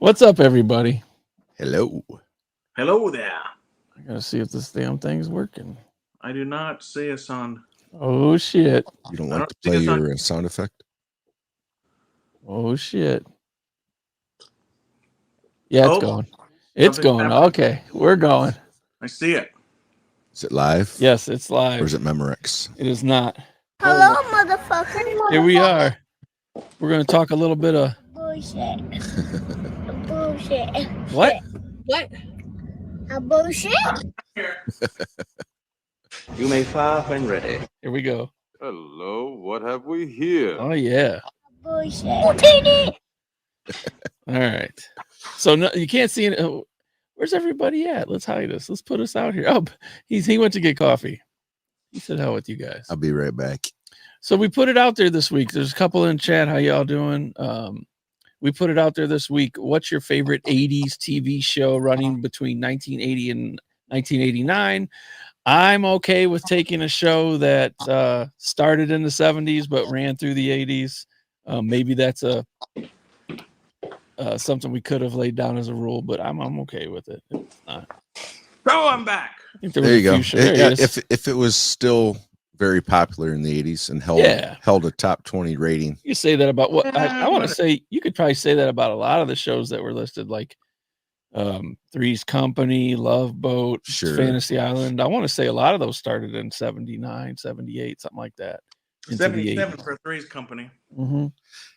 What's up, everybody? Hello. Hello there. I gotta see if this damn thing's working. I do not see us on. Oh shit! You don't I like don't to see play us on- your sound effect? Oh shit! Yeah, it's Oh, going. It's something's going. happening. Okay, we're going. I see it. Is it live? Yes, it's Or live. is it Memorex? It is not. Hello, motherfucker. Here we are. We're gonna talk a little bit of Bullshit. Bullshit. what? What? A bullshit? You may fire when ready. Here we go. Hello, what have we here? Oh yeah. Bullshit. All right. So no, you can't see it. Oh, where's everybody at? Let's hide us. Let's put us out here. Oh, he went to get coffee. He said, "Hell with you guys." I'll be right back. So we put it out there this week. There's a couple in chat. How y'all doing? We put it out there this week. What's your favorite 80s TV show running between 1980 and 1989? I'm okay with taking a show that started in the 70s but ran through the 80s. Maybe that's something we could have laid down as a rule, but I'm okay with it. It's not. Oh, I'm back. I think there There was you a go. few shows. There it is. If it was still very popular in the 80s and Yeah. held a top 20 rating. You say that about what I want to but- say. You could probably say that about a lot of the shows that were listed, like Three's Company, Love Boat, Sure. Fantasy Island. I want to say a lot of those started in 79, 78, something like that. Into the 77 80s. for Three's Company. Mm-hmm.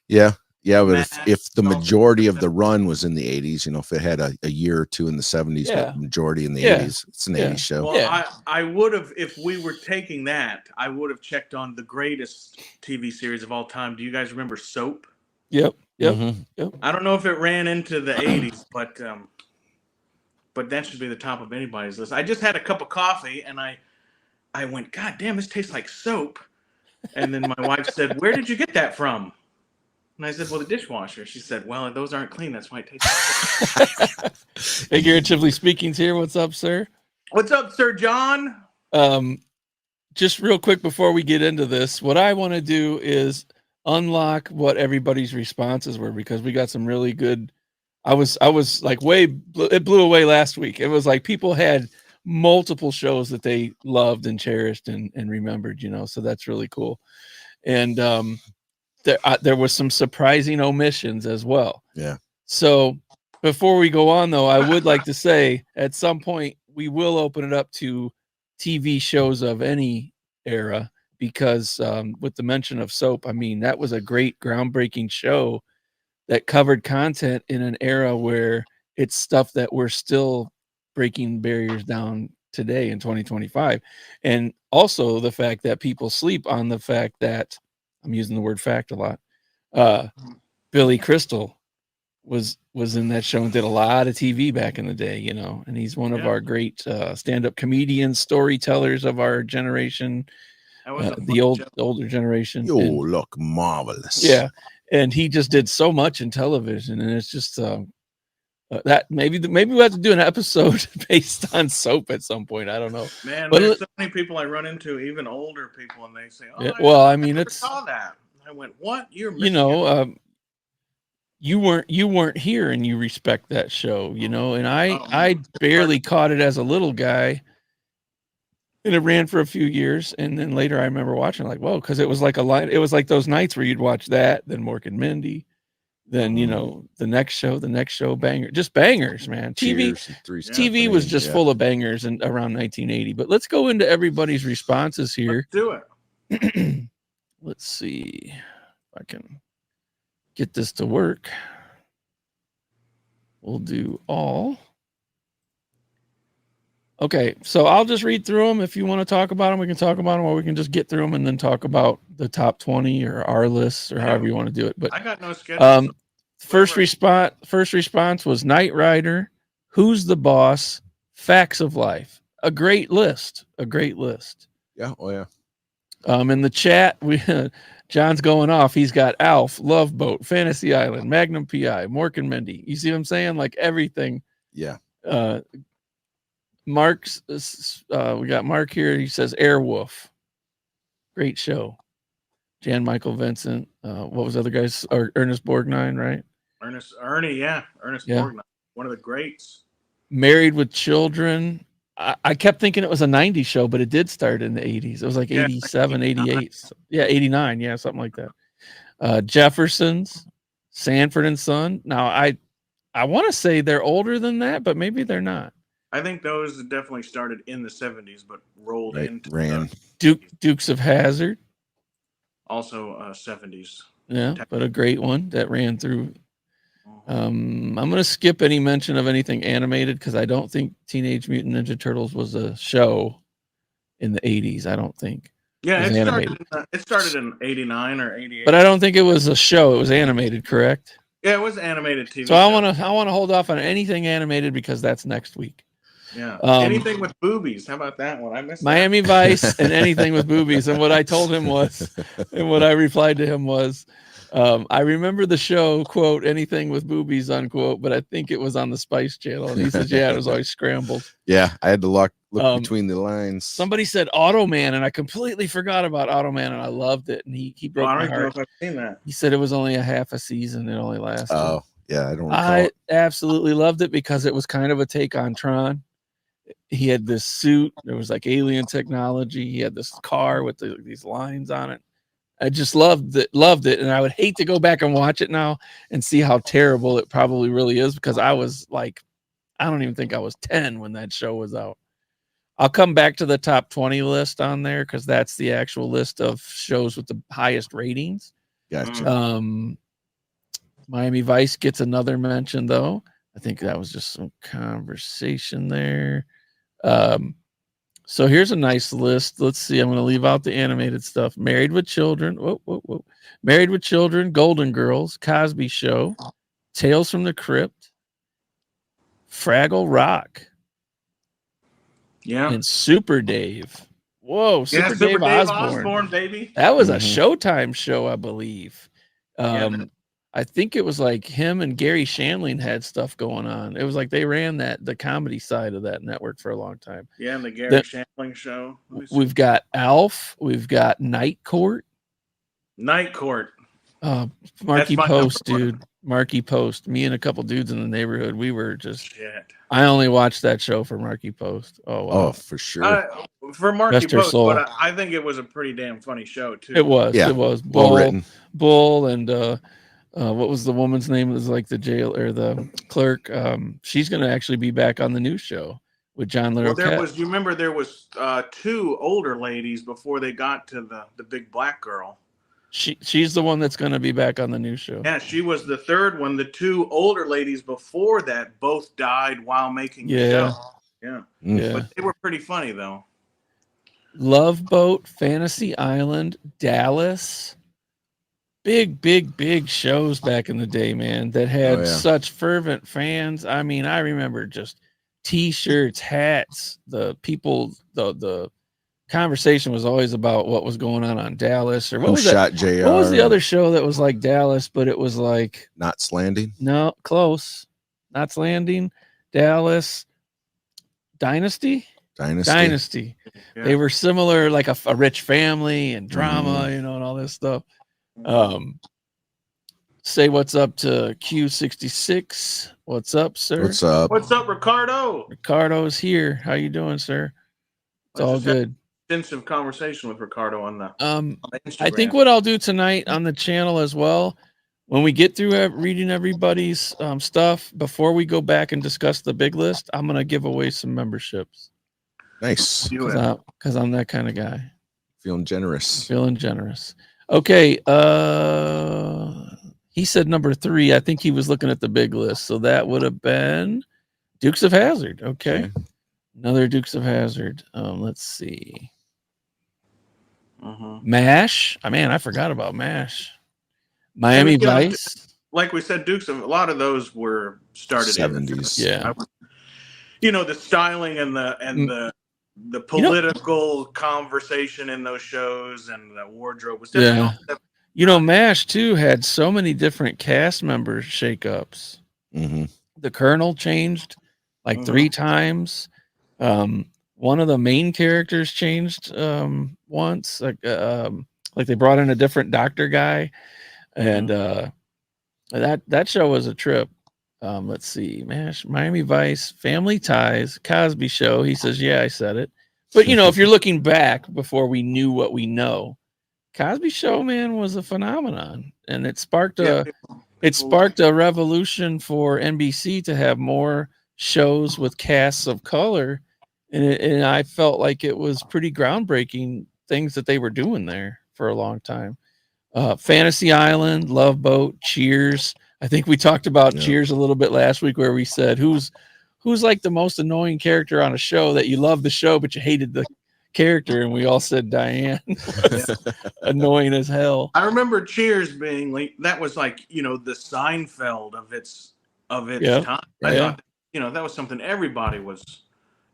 Yeah. Yeah, but Matt, if the Dolphin, majority of the 77. run was in the 80s, if it had a year or two in the 70s, Yeah. but majority in the Yeah. 80s, it's an Yeah. 80s show. Well, Yeah. I would have, if we were taking that, I would have checked on the greatest TV series of all time. Do you guys remember Soap? Yep. Yep. Mhm. I don't know if it ran into the 80s, but that should be the top of anybody's list. I just had a cup of coffee and I went, God damn, this tastes like soap. And then my wife said, Where did you get that from? And I said, Well, the dishwasher. She said, Well, those aren't clean. That's why it tastes like soap. Figuratively speaking's here. What's up, sir? What's up, Sir John? Just real quick before we get into this, what I want to do is unlock what everybody's responses were, because we got some really good. I was like it blew away last week. It was like people had multiple shows that they loved and cherished and remembered, so that's really cool. And there was some surprising omissions as well. Yeah. So before we go on, though, I would like to say at some point we will open it up to TV shows of any era, because with the mention of Soap, I mean, that was a great groundbreaking show that covered content in an era where it's stuff that we're still breaking barriers down today in 2025. And also the fact that people sleep on the fact that, I'm using the word fact a lot, Billy Crystal was in that show and did a lot of TV back in the day, and he's one of Yeah. our great stand-up comedians, storytellers of our generation, That was a the fun show. older generation. You And- look marvelous. yeah, and he just did so much in television, and it's just that maybe we'll have to do an episode based on Soap at some point. I don't know. Man, But there's so many people I run into, even older people, and they say, "Oh, Yeah, well, I mean, never it's saw that." I went, "What? You're you missing know, it." you weren't here, and you respect that show, and I Oh, barely caught it as a little guy. And it ran for a few years, and then later I remember watching, like, whoa, because it was like it was like those nights where you'd watch that, then Mork and Mindy, then the next show, banger, just bangers, man. Cheers and Three's TV was Company, just yeah. full of bangers in around 1980. But let's go into everybody's responses here. Let's do it. Let's see if I can get this to work. We'll do all. Okay, so I'll just read through them. If you want to talk about them, we can talk about them, or we can just get through them and then talk about the top 20 or our lists, or however you want to do it. But I got no schedule. first Whatever. response was Knight Rider, Who's the Boss, Facts of Life. A great list. Yeah. Oh, yeah. In the chat, John's going off. He's got Alf, Love Boat, Fantasy Island, Magnum PI, Mork and Mindy. You see what I'm saying? Like everything. Yeah. Mark's we got Mark here. He says Airwolf. Great show. Jan Michael Vincent. What was the other guys? Or Ernest Borgnine, right? Ernie Yeah. Borgnine, one of the greats. Married with Children. I kept thinking it was a 90s show, but it did start in the 80s. It was like Yeah, 87, like 88. Yeah, 89. Yeah, something like that. Jeffersons, Sanford and Son. Now, I want to say they're older than that, but maybe they're not. I think those definitely started in the 70s, but rolled Right, into ran. Dukes of Hazzard. also 70s. Yeah, but a great one that ran through. I'm going to skip any mention of anything animated because I don't think Teenage Mutant Ninja Turtles was a show in the 80s. I don't think. Yeah, was it started in 89 or 88. But I don't think it was a show. It was animated, correct? Yeah, it was animated TV. So I want to hold off on anything animated because that's next week. Yeah. Anything with boobies. How about that one? I missed Miami Vice and anything with boobies. And what I told him was, and what I replied to him was, I remember the show, quote, anything with boobies, unquote, but I think it was on the Spice Channel. And he says, yeah, it was always scrambled. Yeah, I had to look between the lines. Somebody said Automan, and I completely forgot about Automan, and I loved it. And he broke my I don't know heart. if I've seen that. He said it was only a half a season. It only lasted. Oh, yeah, I don't recall. I absolutely loved it because it was kind of a take on Tron. He had this suit. There was like alien technology. He had this car with these lines on it. I just loved it, and I would hate to go back and watch it now and see how terrible it probably really is because I was like, I don't even think I was 10 when that show was out. I'll come back to the top 20 list on there because that's the actual list of shows with the highest ratings. Gotcha. Miami Vice gets another mention though. I think that was just some conversation there. So here's a nice list. Let's see. I'm going to leave out the animated stuff. Married with Children. Whoa. Married with Children, Golden Girls, Cosby Show, Tales from the Crypt, Fraggle Rock, Yeah. and Super Dave. Whoa, Super Dave Osborne, baby. That was a Showtime show, I believe. Yeah. I think it was like him and Gary Shandling had stuff going on. It was like they ran the comedy side of that network for a long time. Yeah, and the Gary Shandling show. We've got Alf. We've got Night Court. Night Court. Marky Post, dude. Marky Post. Me and a couple dudes in the neighborhood, we were just. Shit. I only watched that show for Marky Post. Oh, wow. Oh, for sure. For Marky Rest her Post, soul. but I think it was a pretty damn funny show too. It was. Yeah. It was. Well written. Bull and what was the woman's name? It was like the jail or the clerk. She's going to actually be back on the new show with John Well, Larroquette. you remember there was two older ladies before they got to the big black girl. She's the one that's going to be back on the new show. Yeah, she was the third one. The two older ladies before that both died while making the show. Yeah. Yeah. But they were pretty funny though. Love Boat, Fantasy Island, Dallas. Big shows back in the day, man, that had such fervent fans. I mean, I remember just t-shirts, hats, the conversation was always about what was going on Dallas or what was Shot JR. What was the other show that was like Dallas, but it was like Knots Landing? No, close. Knots Landing, Dallas, Dynasty. Yeah. They were similar, like a rich family and drama, and all this stuff. Say what's up to Q66. What's up, sir? What's up? What's up, Ricardo? Ricardo's here. How you doing, sir? It's all good. Extensive conversation with Ricardo on the Instagram. I think what I'll do tonight on the channel as well, when we get through reading everybody's stuff, before we go back and discuss the big list, I'm gonna give away some memberships. Nice. Because I'm that kind of guy. Feeling generous. Okay. He said number 3. I think he was looking at the big list. So that would have been Dukes of Hazzard. Okay. Another Dukes of Hazzard. Let's see. MASH. I forgot about MASH. Miami Vice. Like we said, a lot of those were started 70s. Yeah. The styling and the political conversation in those shows and the wardrobe was definitely MASH too had so many different cast members shakeups. The Colonel changed like 3 times. One of the main characters changed once, like they brought in a different doctor guy, and That show was a trip. Let's see, MASH, Miami Vice, Family Ties, Cosby Show. He says, yeah, I said it. But if you're looking back before we knew what we know, Cosby Show, man, was a phenomenon, and it sparked a revolution for NBC to have more shows with casts of color, and I felt like it was pretty groundbreaking things that they were doing there for a long time. Fantasy Island, Love Boat, Cheers. I think we talked about Cheers a little bit last week, where we said who's like the most annoying character on a show that you love the show but you hated the character, and we all said Diane was annoying as hell. I remember Cheers being like that was like the Seinfeld of its time. I thought that was something everybody was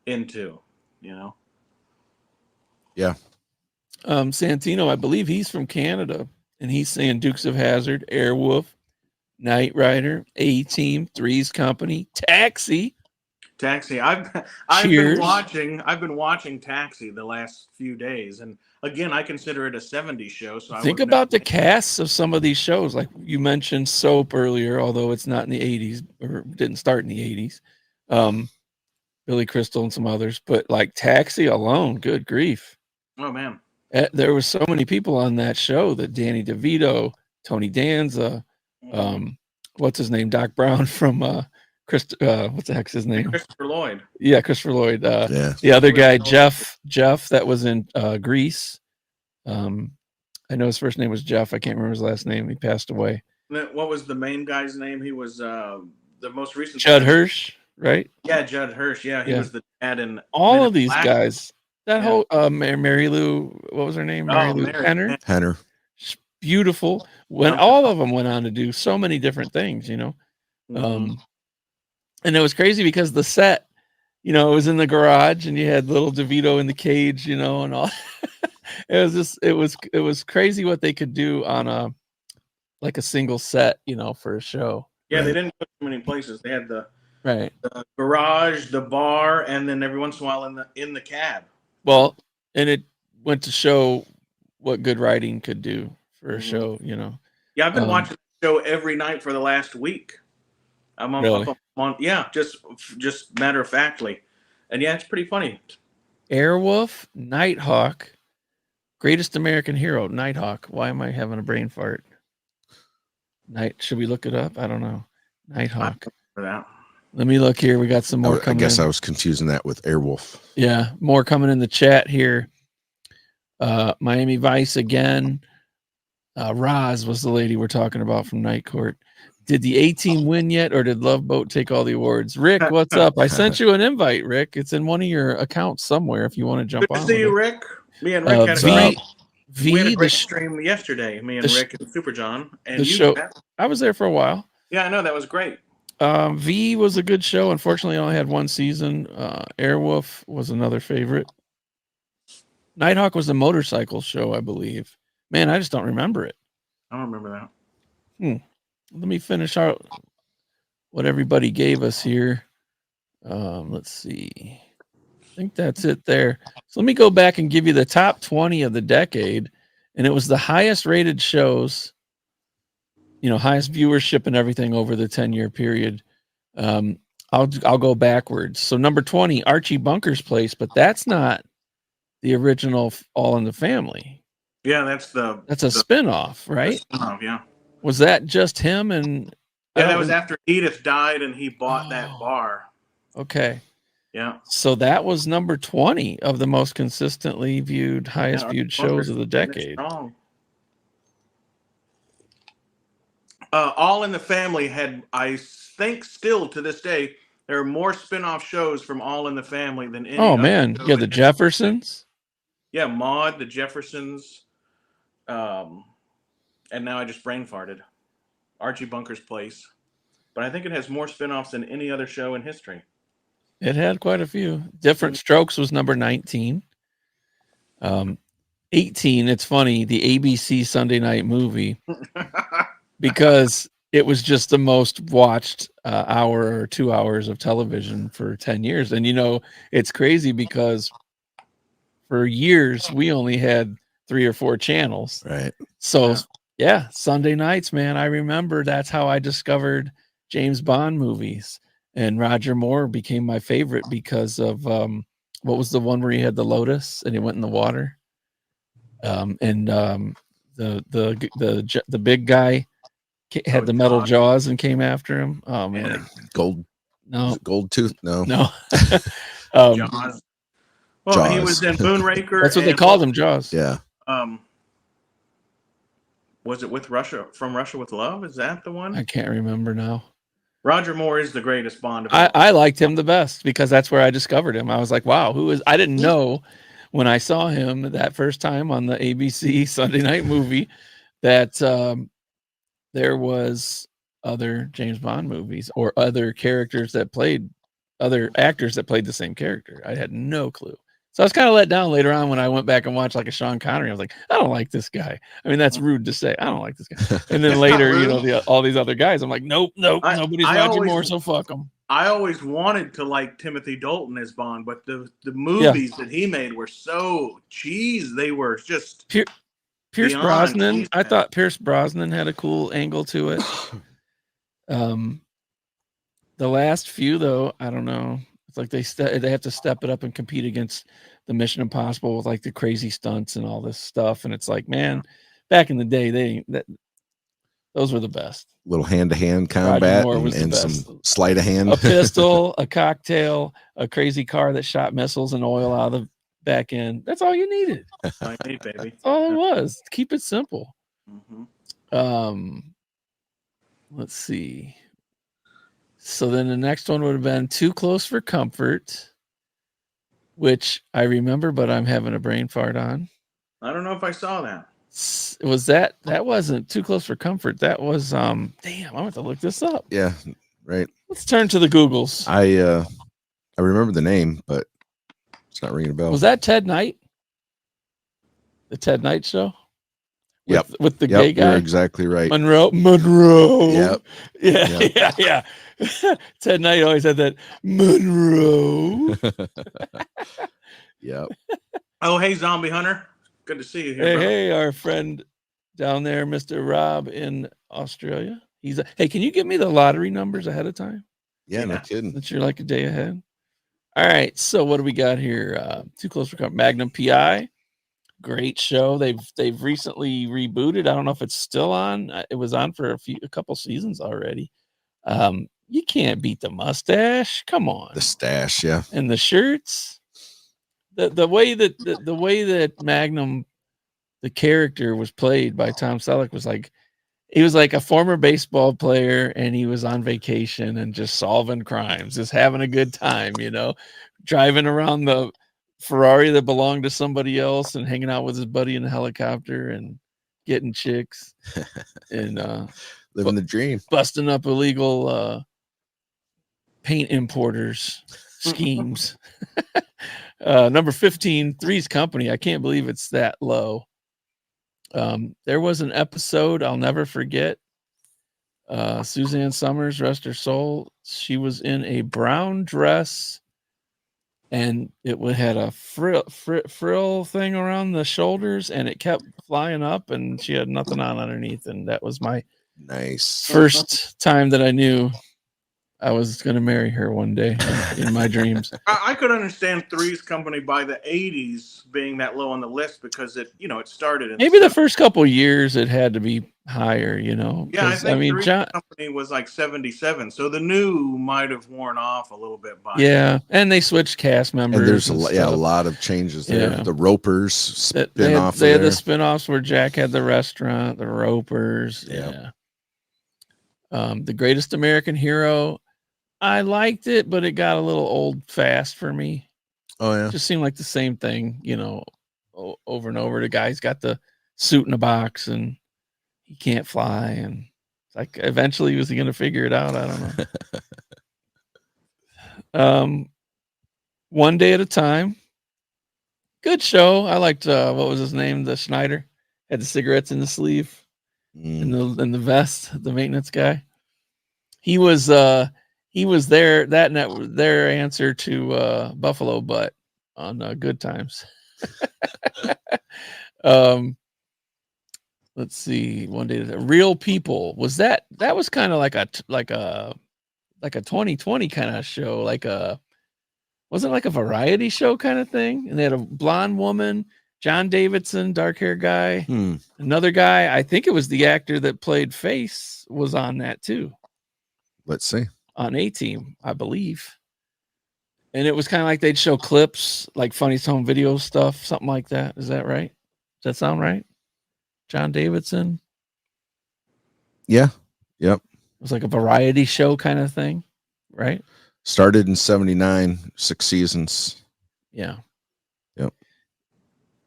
into. Yeah. Santino, I believe he's from Canada, and he's saying Dukes of Hazzard, Airwolf, Knight Rider, A-Team, Three's Company, Taxi. I've been watching Taxi the last few days, and again, I consider it a 70s show. So think about the casts of some of these shows. Like you mentioned Soap earlier, although it's not in the 80s or didn't start in the 80s. Billy Crystal and some others, but like Taxi alone, good grief. Oh man. There was so many people on that show, that Danny DeVito, Tony Danza, what's his name? Doc Brown from what's the heck's his name? Christopher Lloyd. Yeah, Christopher Lloyd. The other guy, Jeff, that was in Grease. I know his first name was Jeff. I can't remember his last name. He passed away. What was the main guy's name? He was the most recent. Judd Hirsch, right? Yeah, Judd Hirsch. Yeah, he was the dad in all of these guys. That whole Mary Lou, what was her name? Mary Lou Henner. Beautiful. When all of them went on to do so many different things, and it was crazy because the set, it was in the garage, and you had little DeVito in the cage, and all. it was crazy what they could do on a single set, for a show. Yeah, they didn't go too many places. They had the garage, the bar, and then every once in a while in the cab. Well, and it went to show what good writing could do for a show, Yeah, I've been watching the show every night for the last week. I'm on just matter of factly. And yeah, it's pretty funny. Airwolf, Nighthawk, Greatest American Hero, Nighthawk. Why am I having a brain fart? Should we look it up? I don't know. Nighthawk. For that. Let me look here. We got some more coming. I guess I was confusing that with Airwolf. Yeah, more coming in the chat here. Miami Vice again. Roz was the lady we're talking about from Night Court. Did the A-Team win yet, or did Love Boat take all the awards? Rick, what's up? I sent you an invite, Rick. It's in one of your accounts somewhere if you want to jump on. Good to see you, Rick. Me and Rick had a great stream yesterday. Me and Rick and Super John. And the show. I was there for a while. Yeah, I know. That was great. V was a good show. Unfortunately, I only had one season. Airwolf was another favorite. Nighthawk was a motorcycle show, I believe. Man, I just don't remember it. I don't remember that. Let me finish out what everybody gave us here. Let's see. I think that's it there. So let me go back and give you the top 20 of the decade. And it was the highest rated shows, highest viewership and everything over the 10-year period. I'll go backwards. So number 20, Archie Bunker's Place, but that's not the original All in the Family. Yeah, that's a spinoff, right? Spin-off, yeah. Was that just him? And yeah, that was after Edith died and he bought that bar. Okay. Yeah. So that was number 20 of the most consistently viewed, highest viewed shows of the decade. All in the Family had, I think still to this day, there are more spin-off shows from All in the Family than any other man. show. Yeah, the Jeffersons. Yeah, Maude, the Jeffersons. And now I just brain farted. Archie Bunker's Place. But I think it has more spin-offs than any other show in history. It had quite a few. Different Strokes was number 19. 18, it's funny, the ABC Sunday Night Movie, because it was just the most watched hour or 2 hours of television for 10 years. And, it's crazy because for years we only had 3 or 4 channels. Right. So Yeah, Sunday nights, man. I remember that's how I discovered James Bond movies, and Roger Moore became my favorite because of what was the one where he had the lotus and he went in the water, the big guy had the metal jaws and came after him. Oh man, Gold. no, Gold tooth. No. Jaws. Well, he Jaws. was in Moonraker. That's what they called him, Jaws. Yeah. Was it From Russia with Love? Is that the one? I can't remember now. Roger Moore is the greatest Bond. I liked him the best because that's where I discovered him. I was like, wow, who is? I didn't know when I saw him that first time on the ABC Sunday Night Movie that there was other James Bond movies or other characters that played other actors that played the same character. I had no clue. So I was kind of let down later on when I went back and watched like a Sean Connery. I was like, I don't like this guy. I mean, that's rude to say. I don't like this guy. And then later, all these other guys, I'm like, nope, nobody's Roger Moore, so fuck them. I always wanted to like Timothy Dalton as Bond, but the movies that he made were so cheese. They were just Pierce Brosnan. I thought Pierce Brosnan had a cool angle to it. The last few, though, I don't know. It's like they have to step it up and compete against the Mission Impossible with like the crazy stunts and all this stuff. And it's like, man, back in the day, those were the best. Little hand-to-hand combat and some sleight of hand. A pistol, a cocktail, a crazy car that shot missiles and oil out of the back end. That's all you needed. That's all you need, baby. That's all it was. Keep it simple. Mm-hmm. Let's see. So then the next one would have been Too Close for Comfort, which I remember, but I'm having a brain fart on. I don't know if I saw that. Was that wasn't Too Close for Comfort? That was damn, I'm gonna have to look this up. Yeah, right. Let's turn to the Googles. I remember the name, but it's not ringing a bell. Was that Ted Knight? The Ted Knight show? With the gay guy? You're exactly right. Monroe. Yep. Yeah. Ted Knight always had that Monroe. Yep. Oh, hey, Zombie Hunter. Good to see you here. Hey, our friend down there, Mr. Rob in Australia. Hey, can you give me the lottery numbers ahead of time? Yeah, no kidding. That you're like a day ahead. All right. So what do we got here? Too Close for Comfort. Magnum PI. Great show. They've recently rebooted. I don't know if it's still on. It was on for a couple seasons already. You can't beat the mustache. Come on. The stash, yeah. And the shirts. The way that Magnum, the character was played by Tom Selleck was like, he was like a former baseball player and he was on vacation and just solving crimes, just having a good time, driving around the Ferrari that belonged to somebody else and hanging out with his buddy in a helicopter and getting chicks and living the dream, busting up illegal paint importers schemes. Number 15, Three's Company. I can't believe it's that low. There was an episode I'll never forget. Suzanne Summers, rest her soul. She was in a brown dress and it had a frill thing around the shoulders and it kept flying up and she had nothing on underneath. And that was my first time that I knew I was going to marry her one day in my dreams. I could understand Three's Company by the 80s being that low on the list because it started in maybe the first couple years it had to be higher, Yeah, I think Three's Company was like 77, so the new might have worn off a little bit by and they switched cast members. And there's a lot of changes there. Yeah. The Ropers spin-off. They had the spin-offs where Jack had the restaurant, the Ropers. Yeah. The Greatest American Hero. I liked it, but it got a little old fast for me. Oh, yeah. It just seemed like the same thing, over and over. The guy's got the suit in a box and he can't fly. And like, eventually, was he going to figure it out? I don't know. One Day at a Time. Good show. I liked, what was his name? The Schneider. Had the cigarettes in the sleeve and the vest, the maintenance guy. He was their answer to Buffalo Butt on Good Times. Let's let's see. One day, Real People, was that was kind of like a 2020 kind of show, wasn't like a variety show kind of thing. And they had a blonde woman, John Davidson, dark hair guy, another guy. I think it was the actor that played Face was on that too. Let's see. On A-Team, I believe. And it was kind of like they'd show clips, like Funny Home Video stuff, something like that. Is that right? Does that sound right? John Davidson? Yeah. Yep. It was like a variety show kind of thing, right? Started in 79, 6 seasons. Yeah. Yep.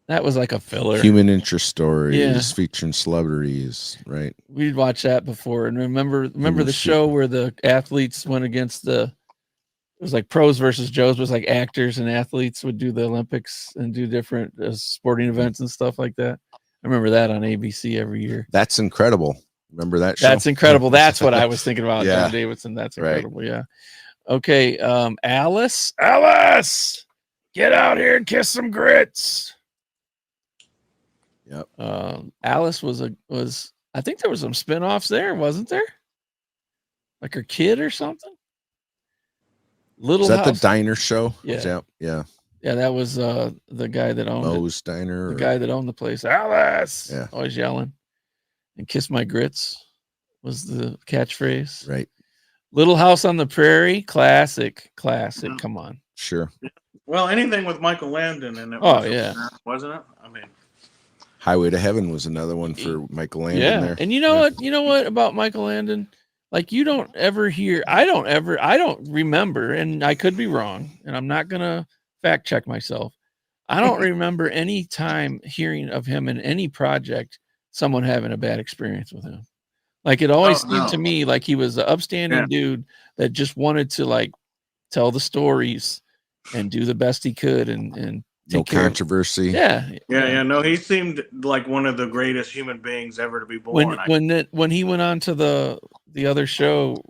That was like a filler. Human interest stories Yeah. featuring celebrities, right? We'd watch that before. And remember the show where the athletes went against it was like pros versus Joes, was like actors and athletes would do the Olympics and do different sporting events and stuff like that. I remember that on ABC every year. That's incredible. Remember that show? That's incredible. That's what I was thinking about. Yeah. John Davidson. That's Right. incredible. Yeah. Okay. Alice, get out here and kiss some grits. Yep. Alice was I think there was some spinoffs there, wasn't there? Like her kid or something. Little Is that House. the diner show? Yeah. Yeah. Yeah, that was the guy that owned Moe's Diner. the guy that owned the place. Alice. Yeah. Always yelling. And kiss my grits was the catchphrase. Right. Little House on the Prairie, classic. Come on. Sure. Well, anything with Michael Landon in it. Oh, yeah. Wasn't it? I mean, Highway to Heaven was another one for Michael Landon Yeah. there. And you know what? You know what about Michael Landon? Like, you don't ever hear, I don't remember, and I could be wrong, and I'm not gonna fact check myself. I don't remember any time hearing of him in any project, someone having a bad experience with him. Like, it always seemed to me like he was an upstanding dude that just wanted to like tell the stories and do the best he could and No take care of- controversy. Yeah. no, he seemed like one of the greatest human beings ever to be born. When he went on to the other show,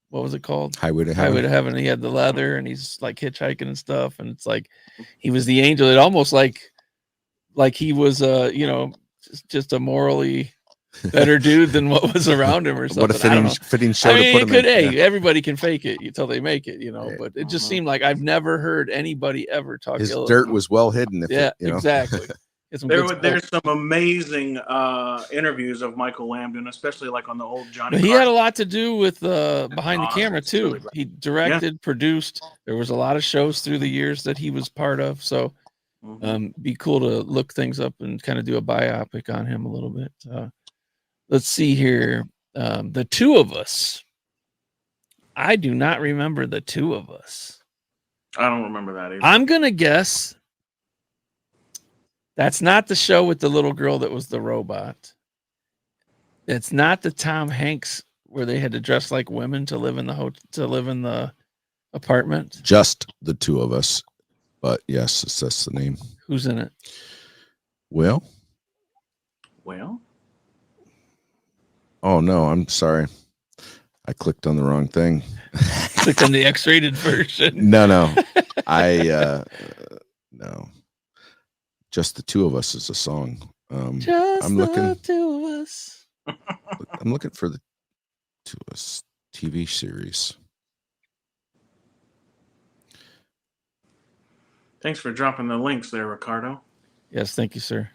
what was it called? Highway to Heaven. Highway to Heaven. He had the leather and he's like hitchhiking and stuff, and it's like he was the angel. It almost like he was just a morally better dude than what was around him or something. What a fitting show to put him in. Hey, everybody can fake it until they make it, Right. but it just seemed like I've never heard anybody ever talk His ill of dirt him. was well hidden. There's Exactly. some amazing interviews of Michael Landon, especially like on the old Johnny. He Carson. had a lot to do with behind the camera it's too. really great. He directed, produced. There was a lot of shows through the years that he was part of. So be cool to look things up and kind of do a biopic on him a little bit. Let's see here. The Two of Us. I do not remember The Two of Us. I don't remember that either. I'm gonna guess that's not the show with the little girl that was the robot. It's not the Tom Hanks where they had to dress like women to live in the apartment. Just the two of us. But yes, that's the name. Who's in it? Well. Oh no, I'm sorry. I clicked on the wrong thing. Clicked on the X-rated version. No. No. Just the Two of Us is a song. Just I'm the looking. two of us. I'm looking for the Two of Us TV series. Thanks for dropping the links there, Ricardo. Yes, thank you, sir.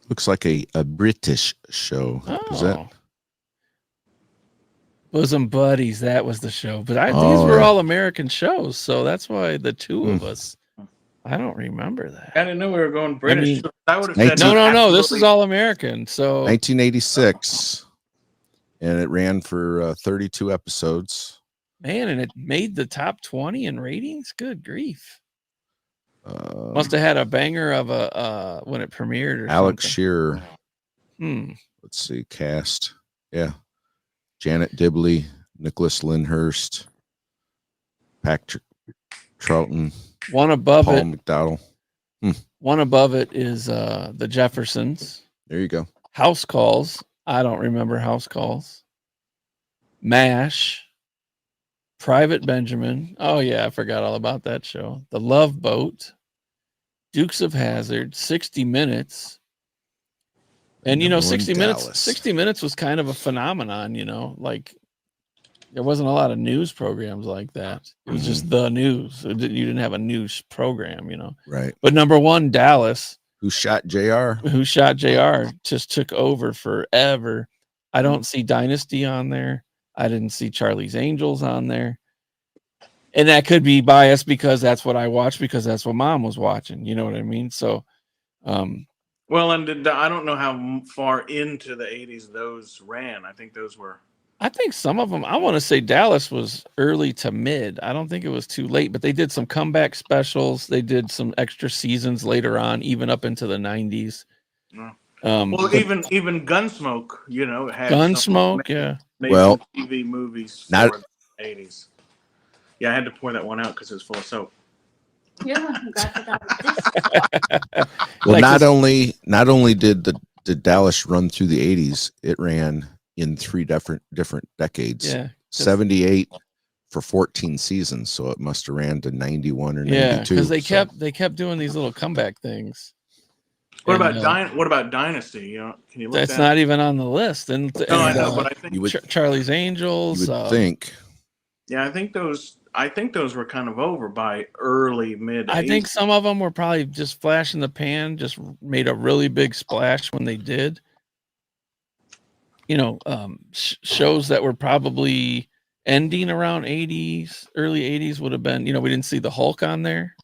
Looks like a British show. Is that? Bosom Buddies, that was the show. But these were all American shows, so that's why the two of us. I don't remember that. I didn't know we were going British. I I would have said no. This is all American. So 1986, and it ran for 32 episodes. Man, and it made the top 20 in ratings. Good grief! Must have had a banger of a when it premiered. Or Alex something. Shearer. Let's see, cast. Yeah, Janet Dibley, Nicholas Lyndhurst, Patrick Troughton. One above Paul it. McDowell. One above it is the Jeffersons. There you go. House Calls. I don't remember House Calls. MASH. Private Benjamin. Oh yeah, I forgot all about that show. The Love Boat. Dukes of Hazzard. 60 Minutes. And you know, Number one, 60 Minutes. Dallas. 60 Minutes was kind of a phenomenon. You know, like there wasn't a lot of news programs like that. It was just the news. You didn't have a news program. You know, Right. but number one, Dallas. Who shot JR? Who shot JR just took over forever. I don't see Dynasty on there. I didn't see Charlie's Angels on there. And that could be biased because that's what I watched, because that's what Mom was watching. You know what I mean? So, well, and I don't know how far into the 80s those ran. I think those were. I think some of them, I want to say Dallas was early to mid. I don't think it was too late, but they did some comeback specials. They did some extra seasons later on, even up into the 90s. No. Well, even Gunsmoke, you know, had Gunsmoke, yeah. Well, TV movies not for the 80s. Yeah, I had to pour that one out because it was full of soap. You're the one who got this. well, Like not this- only did the Dallas run through the 80s, it ran in 3 different decades. Yeah. 78 for 14 seasons, so it must have ran to 91 or 92. Yeah, because so. they kept doing these little comeback things. What And, about Dynasty? You know, can you look that's that not even on the list. And, No, I know, but I think You would, Charlie's Angels. you would think. yeah, I think those were kind of over by early mid. I think some of them were probably just flash in the pan, just made a really big splash when they did. You know, shows that were probably ending around 80s, early 80s would have been, you know, we didn't see the Hulk on there.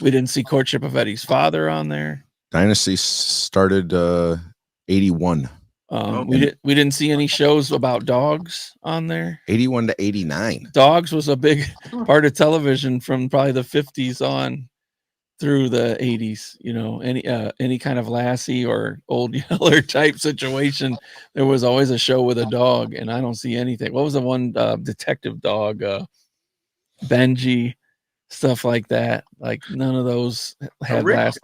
We didn't see Courtship of Eddie's Father on there. Dynasty started 81. We didn't see any shows about dogs on there. 81 to 89. Dogs was a big part of television from probably the 50s on through the 80s. You know, any kind of Lassie or Old Yeller type situation, there was always a show with a dog, and I don't see anything. What was the one detective dog? Benji, stuff like that. Like none of those had Rick, last.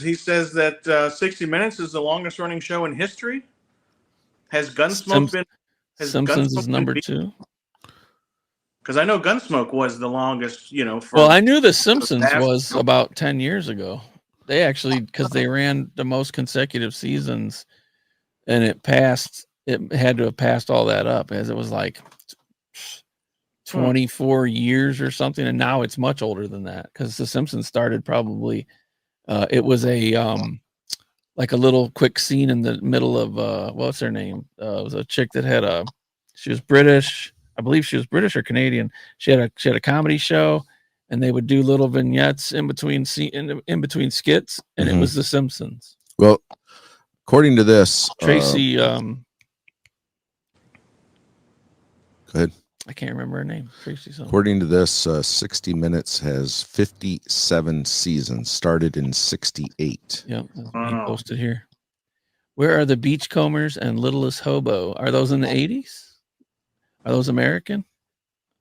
he says that 60 Minutes is the longest running show in history? Has Gunsmoke been? Simpsons is number 2. Because I know Gunsmoke was the longest, you know. Well, I knew The Simpsons was about 10 years ago. They actually, because they ran the most consecutive seasons, and it had to have passed all that up, as it was like 24 years or something, and now it's much older than that, because The Simpsons started probably, it was a like a little quick scene in the middle of what's her name? It was a chick that she was British. I believe she was British or Canadian. She had a comedy show, and they would do little vignettes in between skits, and it was The Simpsons. Well, according to this, Tracy, go ahead. I can't remember her name. Tracy something. According to this, 60 Minutes has 57 seasons, started in 68. Yep, posted here. Where are the Beachcombers and Littlest Hobo? Are those in the 80s? Are those American?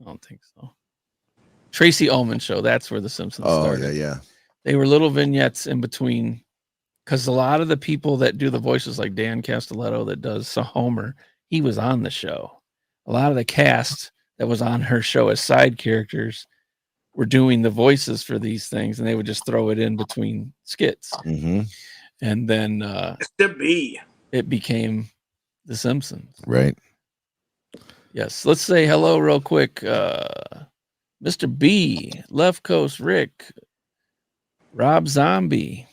I don't think so. Tracy Ullman Show. That's where The Simpsons started. Yeah. They were little vignettes in between, because a lot of the people that do the voices, like Dan Castelletto that does Homer, he was on the show. A lot of the cast that was on her show as side characters were doing the voices for these things, and they would just throw it in between skits. Mm-hmm. And then it became The Simpsons. Right. Yes. Let's say hello real quick. Mr. B, Left Coast Rick, Rob Zombie.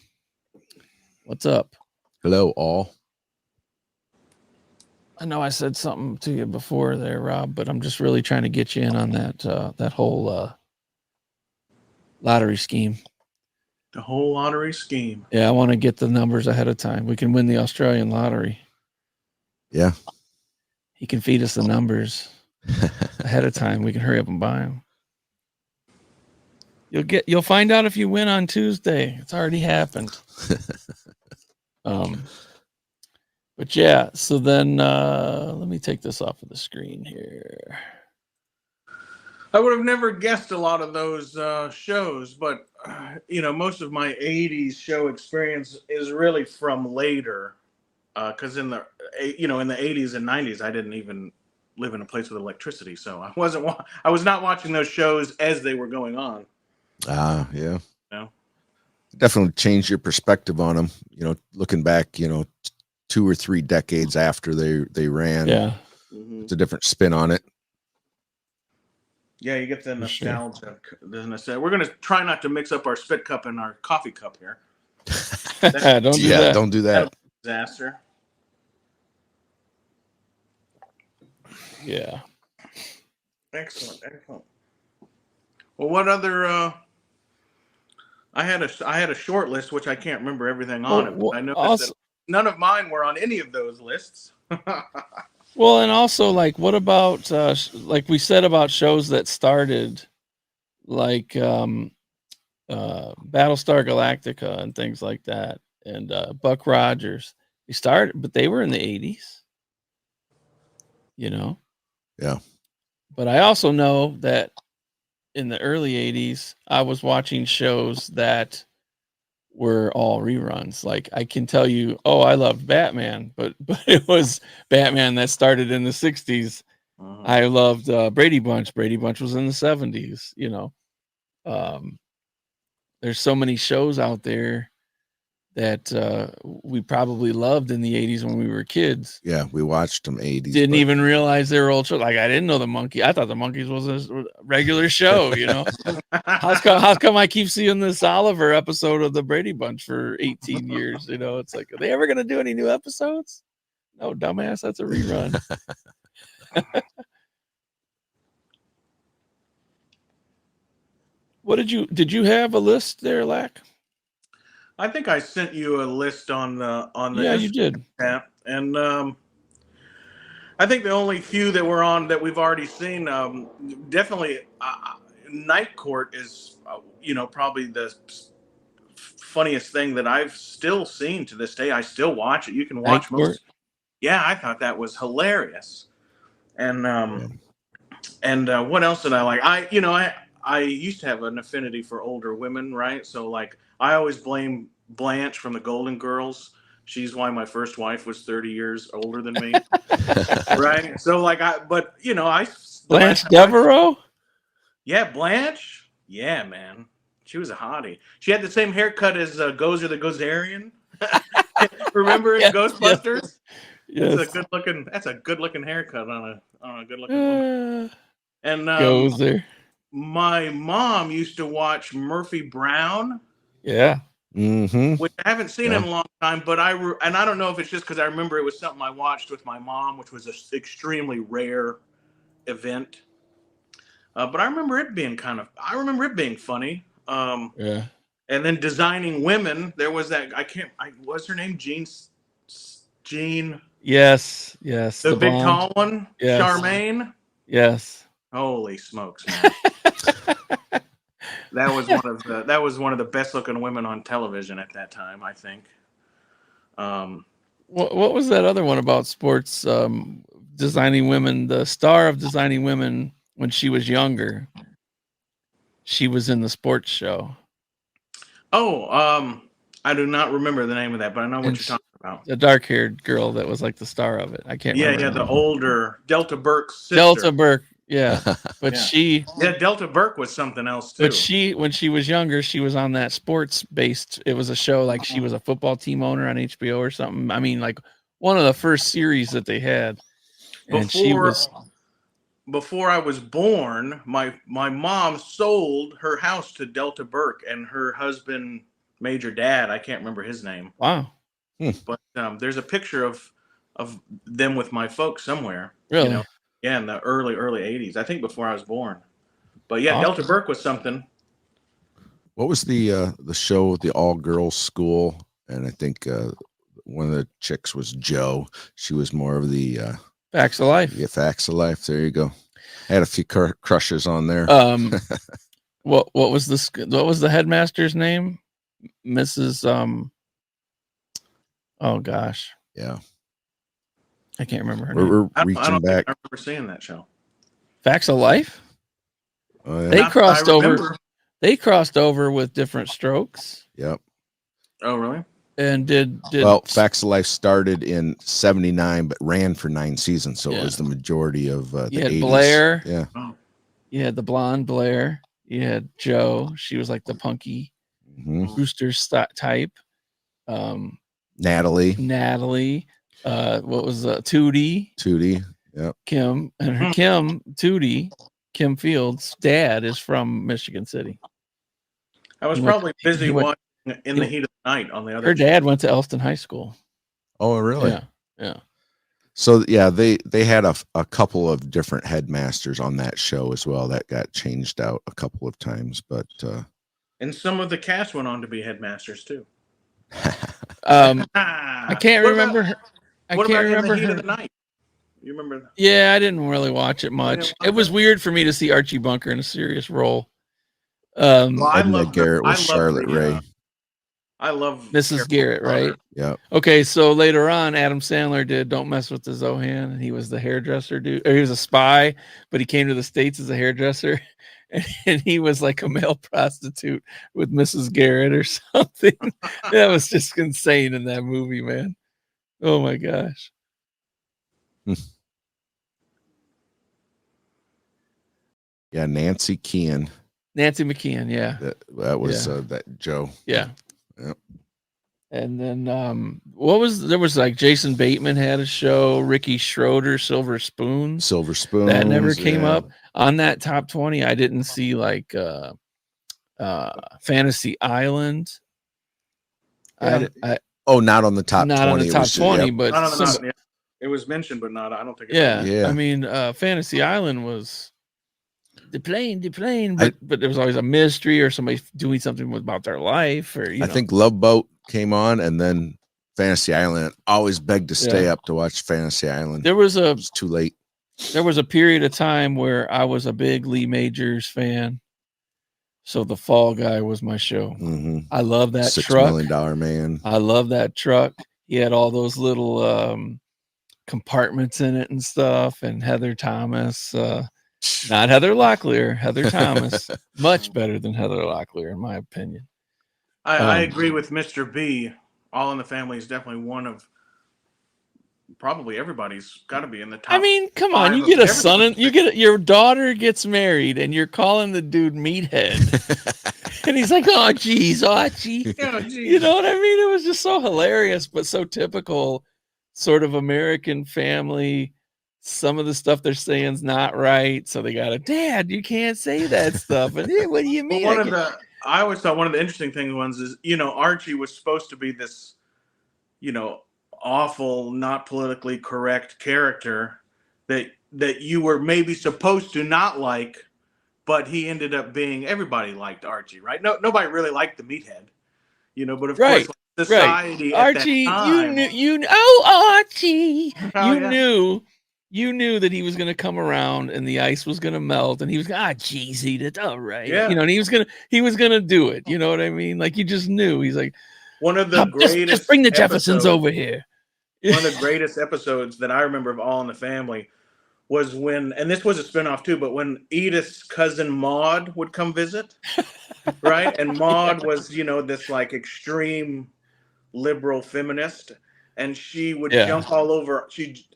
What's up? Hello, all. I know I said something to you before there, Rob, but I'm just really trying to get you in on that whole lottery scheme. The whole lottery scheme. Yeah, I want to get the numbers ahead of time. We can win the Australian lottery. Yeah. He can feed us the numbers ahead of time. We can hurry up and buy them. You'll find out if you win on Tuesday. It's already happened. But yeah, so then let me take this off of the screen here. I would have never guessed a lot of those shows, but you know, most of my 80s show experience is really from later. Because in the 80s and 90s, I didn't even live in a place with electricity, so I was not watching those shows as they were going on. Yeah. You know? Definitely changed your perspective on them. You know, looking back, you know, 2 or 3 decades after they ran, Yeah. it's a different spin on it. Yeah, you get the For sure. nostalgia. We're gonna try not to mix up our spit cup and our coffee cup here. Don't do that. Don't do That'll that. be a disaster. Yeah. Excellent. Well, what other? I had a short list which I can't remember everything on it. But I noticed that none of mine were on any of those lists. Well, and also, like, what about like we said about shows that started, like Battlestar Galactica and things like that, and Buck Rogers. They started, but they were in the 80s. You know. Yeah. But I also know that in the early 80s, I was watching shows that were all reruns. Like I can tell you, oh, I loved Batman, but it was Batman that started in the 60s. I loved Brady Bunch. Brady Bunch was in the 70s, you know. There's so many shows out there that we probably loved in the 80s when we were kids. Yeah, we watched them 80s. Didn't even realize they were old shows. Like I didn't know the Monkey. I thought the Monkeys was a regular show, you know. How come I keep seeing this Oliver episode of the Brady Bunch for 18 years? You know, it's like, are they ever gonna do any new episodes? No, dumbass, that's a rerun. What did you have a list there, Lack? I think I sent you a list on the Yeah, you did. app, and I think the only few that were on that we've already seen, definitely Night Court is probably the funniest thing that I've still seen to this day. I still watch it. You can watch most. Yeah, I thought that was hilarious. And what else did I like? I used to have an affinity for older women, right? So like I always blame Blanche from the Golden Girls. She's why my first wife was 30 years older than me. Right? So like Blanche Devereaux? Yeah, Blanche. Yeah, man. She was a hottie. She had the same haircut as Gozer the Gozerian. Remember in Ghostbusters? Yes. That's a good looking haircut on a good looking woman. And Gozer. My mom used to watch Murphy Brown. Yeah. Which I haven't seen in a long time, but I don't know if it's just because I remember it was something I watched with my mom, which was an extremely rare event. But I remember it being funny. Yeah. And then Designing Women, there was that what's her name? Jean. Yes. The big blonde. tall one, yes. Charmaine. Yes. Holy smokes, man. That was one of the best looking women on television at that time, I think. What was that other one about sports? Designing Women, the star of Designing Women when she was younger. She was in the sports show. Oh, I do not remember the name of that, but I know what you're talking about. The dark-haired girl that was like the star of it. I can't remember. Yeah, the older Delta Burke's sister. Delta Burke, yeah. But Delta Burke was something else too. But when she was younger, she was on that sports-based. It was a show like she was a football team owner on HBO or something. I mean, like one of the first series that they had. And before I was born, my mom sold her house to Delta Burke and her husband, Major Dad. I can't remember his name. Wow. But there's a picture of them with my folks somewhere. Really? Yeah, in the early 80s. I think before I was born. But yeah, awesome. Delta Burke was something. What was the show, the all girls school? And I think one of the chicks was Jo. She was more of the Facts of Life. Yeah, Facts of Life. There you go. I had a few crushes on there. What was the headmaster's name? Mrs. Oh gosh. Yeah. I can't remember her name. We're reaching back. I remember seeing that show. Facts of Life? Oh, yeah. They crossed over with Different Strokes. Yep. Oh, really? And did Facts of Life started in 79 but ran for 9 seasons, so it was the majority of the 80s. Blair. Yeah. Oh. You had the blonde Blair. You had Jo. She was like the punky. Brewster type. Natalie, what was Tootie, yep. Kim, and her Kim Fields' dad is from Michigan City. I was probably busy watching In the Heat of the Night on the other. Her dad went to Elston High School. Oh, really? Yeah. So yeah, they had a couple of different headmasters on that show as well. That got changed out a couple of times, but and some of the cast went on to be headmasters too. I can't remember her. What about In the Heat of the Night? You remember that? Yeah, I didn't really watch it much. It was weird for me to see Archie Bunker in a serious role. Edna Garrett was Charlotte Ray. I love Mrs. Garrett, right? Yeah. Okay, so later on, Adam Sandler did Don't Mess with the Zohan, and he was the hairdresser dude. Or he was a spy, but he came to the States as a hairdresser, and he was like a male prostitute with Mrs. Garrett or something. That was just insane in that movie, man. Oh my gosh. Yeah, Nancy McKeon, yeah. That was that Joe. Yeah. Yep. And then there was like Jason Bateman had a show, Ricky Schroeder, Silver Spoons. That never came up on that top 20. I didn't see like Fantasy Island. Yeah. Not on the top 20. Not on the top 20, but it was mentioned, but not. I don't think. I mean, Fantasy Island was the plane, but there was always a mystery or somebody doing something about their life, or I think Love Boat came on, and then Fantasy Island. Always begged to stay up to watch Fantasy Island. It was too late. There was a period of time where I was a big Lee Majors fan, so The Fall Guy was my show. Mm-hmm. I love that $6 truck. $6 Million Man. I love that truck. He had all those little compartments in it and stuff, and Heather Thomas. Not Heather Locklear, Heather Thomas. Much better than Heather Locklear, in my opinion. I agree with Mr. B. All in the Family is definitely one of probably everybody's got to be in the top. I mean, come on, you get a son and your daughter gets married, and you're calling the dude Meathead, and he's like, "Oh, geez, Archie." Oh, geez. You know what I mean? It was just so hilarious, but so typical, sort of American family. Some of the stuff they're saying is not right, so they got Dad, you can't say that stuff. And what do you mean? Well, I always thought one of the interesting ones is, Archie was supposed to be this, awful, not politically correct character that you were maybe supposed to not like, but he ended up being, everybody liked Archie, right? Nobody really liked the Meathead, but of course, society at Archie, that time, Archie, knew. You knew that he was going to come around and the ice was going to melt, and he was geez, that's all right. Yeah. And he was going to do it. You know what I mean? Like, you just knew. He's like, one of the greatest. Just bring the Jeffersons over here. One of the greatest episodes that I remember of All in the Family was when, and this was a spinoff too, but when Edith's cousin Maude would come visit, right? And Maude was, this like extreme liberal feminist, and she would jump all over.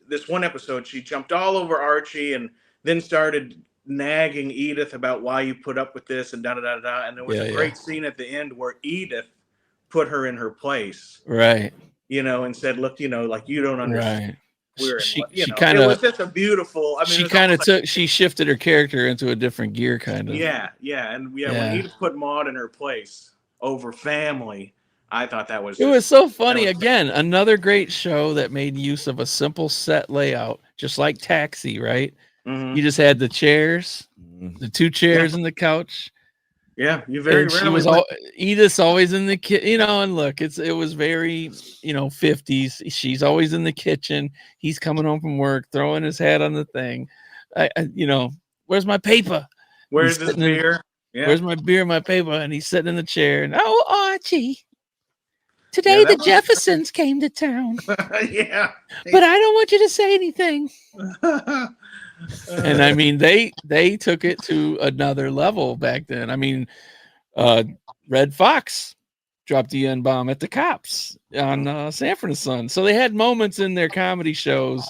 This one episode, she jumped all over Archie and then started nagging Edith about why you put up with this and da-da-da-da. And there was a great scene at the end where Edith put her in her place. Right. And said, look, like, you don't understand. Right. She kind of, it was just a beautiful, she shifted her character into a different gear, kind of. Yeah. And when Edith put Maude in her place over family, I thought that was. It was so funny. Again, another great show that made use of a simple set layout, just like Taxi, right? Mm-hmm. You just had the chairs, the two chairs and the couch. Yeah, you very rarely. Edith's always in the kitchen, and look, it was very, 50s. She's always in the kitchen. He's coming home from work, throwing his hat on the thing. Where's my paper? Where's this beer? Where's my beer, my paper? And he's sitting in the chair. And Archie. Today the Jeffersons came to town. Yeah. But I don't want you to say anything. And I mean, they took it to another level back then. I mean, Red Fox dropped the N-bomb at the cops on Sanford and Son. So they had moments in their comedy shows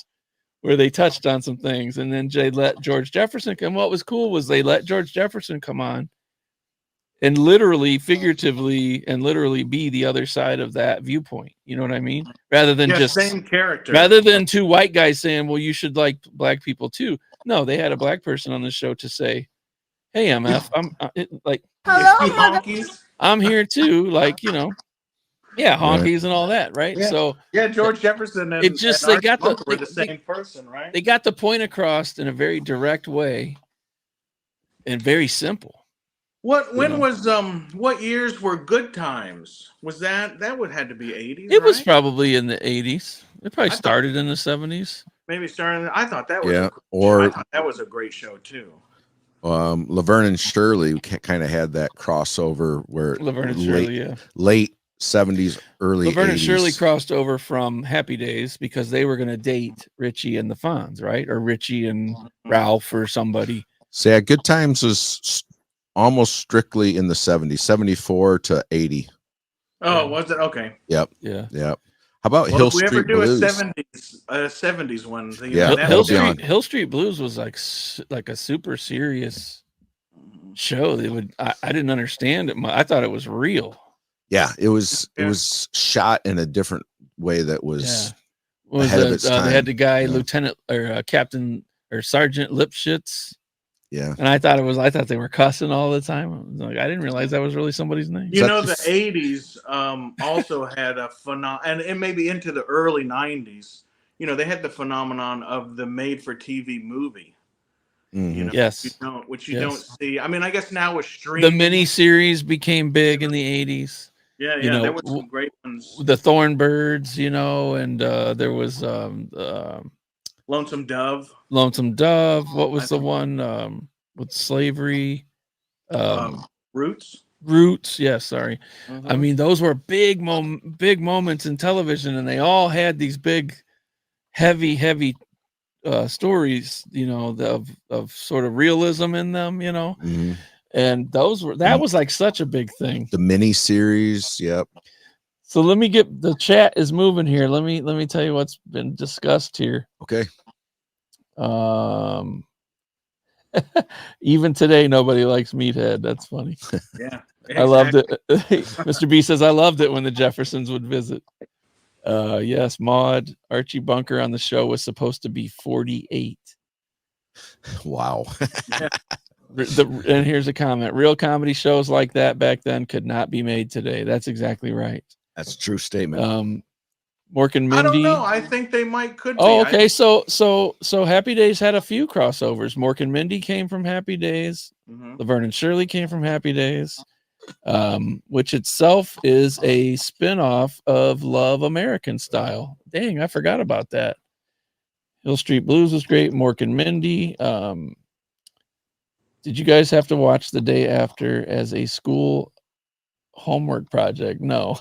where they touched on some things. And then they let George Jefferson come. What was cool was they let George Jefferson come on and literally, figuratively, and literally be the other side of that viewpoint. You know what I mean? Rather than Yeah, just same character. rather than two white guys saying, "Well, you should like black people too." No, they had a black person on the show to say, "Hey, MF, like honkies. I'm here too." Like, you know, yeah, Right. honkies and all that, right? Yeah. So Yeah, George Jefferson and, it just and they Archie got Bunker were the the same person, right? they got the point across in a very direct way and very simple. When know. was what years were Good Times? Was that would had to be 80s, It right? was probably in the 80s. It probably thought- started in the 70s. Maybe starting. I thought that was Yeah, a great or- show. I thought that was a great show too. Laverne and Shirley kind of had that crossover where Laverne and Shirley, yeah. late 70s, early Laverne 80s. and Shirley crossed over from Happy Days because they were going to date Richie and the Fonz, right? Or Richie and Ralph or somebody. So yeah, Good Times was almost strictly in the 70s, 74 to 80. Oh, was it? Okay. Yep. Yeah. Yep. How about Well, Hill if we ever Street do Blues? a 70s one, Yeah, that'll be on. Hill Street Blues was like a super serious show. They would I didn't understand it. I thought it was real. Yeah, it was shot in a different way that was ahead of its time. They had the guy, Yeah. Lieutenant or Captain or Sergeant Lipschitz. Yeah. And I thought they were cussing all the time. I was like, I didn't realize that was really somebody's name. You know, the 80s also had a and it may be into the early 90s. You know, they had the phenomenon of the made-for-TV movie. Mhm. You know, Yes. which you don't see. I mean, I guess now with streaming, The mini series became big in the 80s. yeah, you know, there were some great ones. The Thornbirds, you know, and there was Lonesome Dove, Lonesome Dove. What was the one with slavery? Roots. Roots. Yeah, sorry. Mhm. I mean, those were big moments in television, and they all had these big, heavy stories, you know, of sort of realism in them, you know. Mhm. And that was like such a big thing. The mini series. Yep. So let me the chat is moving here. Let me tell you what's been discussed here. Okay. Even today, nobody likes Meathead. That's funny. Yeah, I loved it. Mr. B says, I loved it when the Jeffersons would visit. Yes, Maude, Archie Bunker on the show was supposed to be 48. Wow. And here's a comment. Real comedy shows like that back then could not be made today. That's exactly right. That's a true statement. Mork and Mindy. I don't know. I think they could be. Oh, okay. So Happy Days had a few crossovers. Mork and Mindy came from Happy Days. Laverne and Shirley came from Happy Days, which itself is a spinoff of Love American Style. Dang, I forgot about that. Hill Street Blues was great. Mork and Mindy. Did you guys have to watch The Day After as a school homework project? No.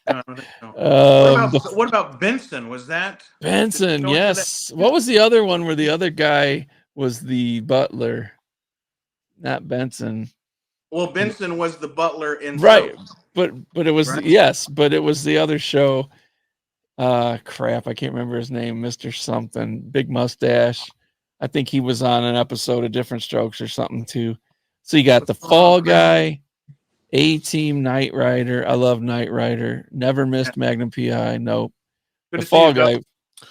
I don't think so. What about Benson? Was that Benson? Yes. What was the other one where the other guy was the butler? Not Benson. Well, Benson was the butler in right, Soap. but it was Right. yes, but it was the other show. Crap, I can't remember his name. Mr. Something, big mustache. I think he was on an episode of Different Strokes or something too. So you got the Fall Guy, A-Team, Knight Rider. I love Knight Rider. Never missed Magnum PI. Nope. Good The to see Fall you, Doug. Guy.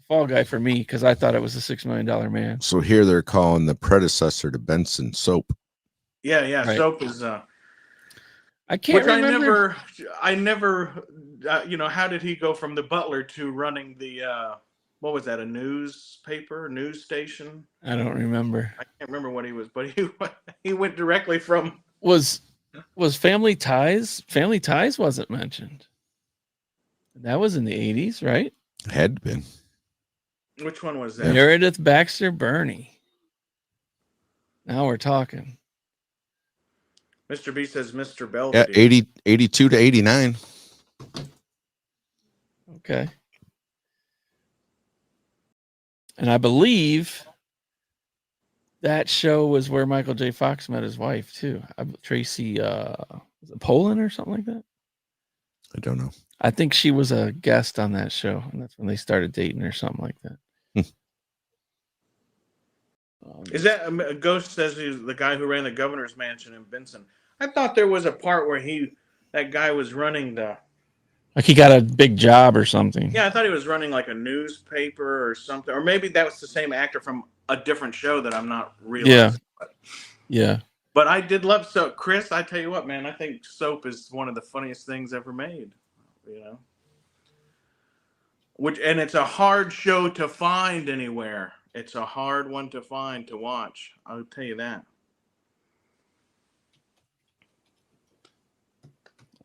Fall Guy for me because I thought it was a $6 Million Man. So here they're calling the predecessor to Benson Soap. Yeah. Right. Soap is. I can't Which remember. I never. You know, how did he go from the butler to running the? What was that? A newspaper, news station? I don't remember. I can't remember what he was, but he went directly from. Was Family Ties? Family Ties wasn't mentioned. That was in the 80s, right? Had been. Which one was that? Meredith Baxter Burney. Now we're talking. Mr. B says Mr. Yeah, Belvedere. 82 to 89. Okay. And I believe that show was where Michael J. Fox met his wife too. Tracy was it Poland or something like that? I don't know. I think she was a guest on that show, and that's when they started dating or something like that. Is that Ghost says he's the guy who ran the governor's mansion in Benson? I thought there was a part where that guy was running the. Like he got a big job or something. Yeah, I thought he was running like a newspaper or something, or maybe that was the same actor from a different show that I'm not realizing. Yeah. But I did love Soap. Chris, I tell you what, man, I think Soap is one of the funniest things ever made. You know, and it's a hard show to find anywhere. It's a hard one to find to watch. I'll tell you that.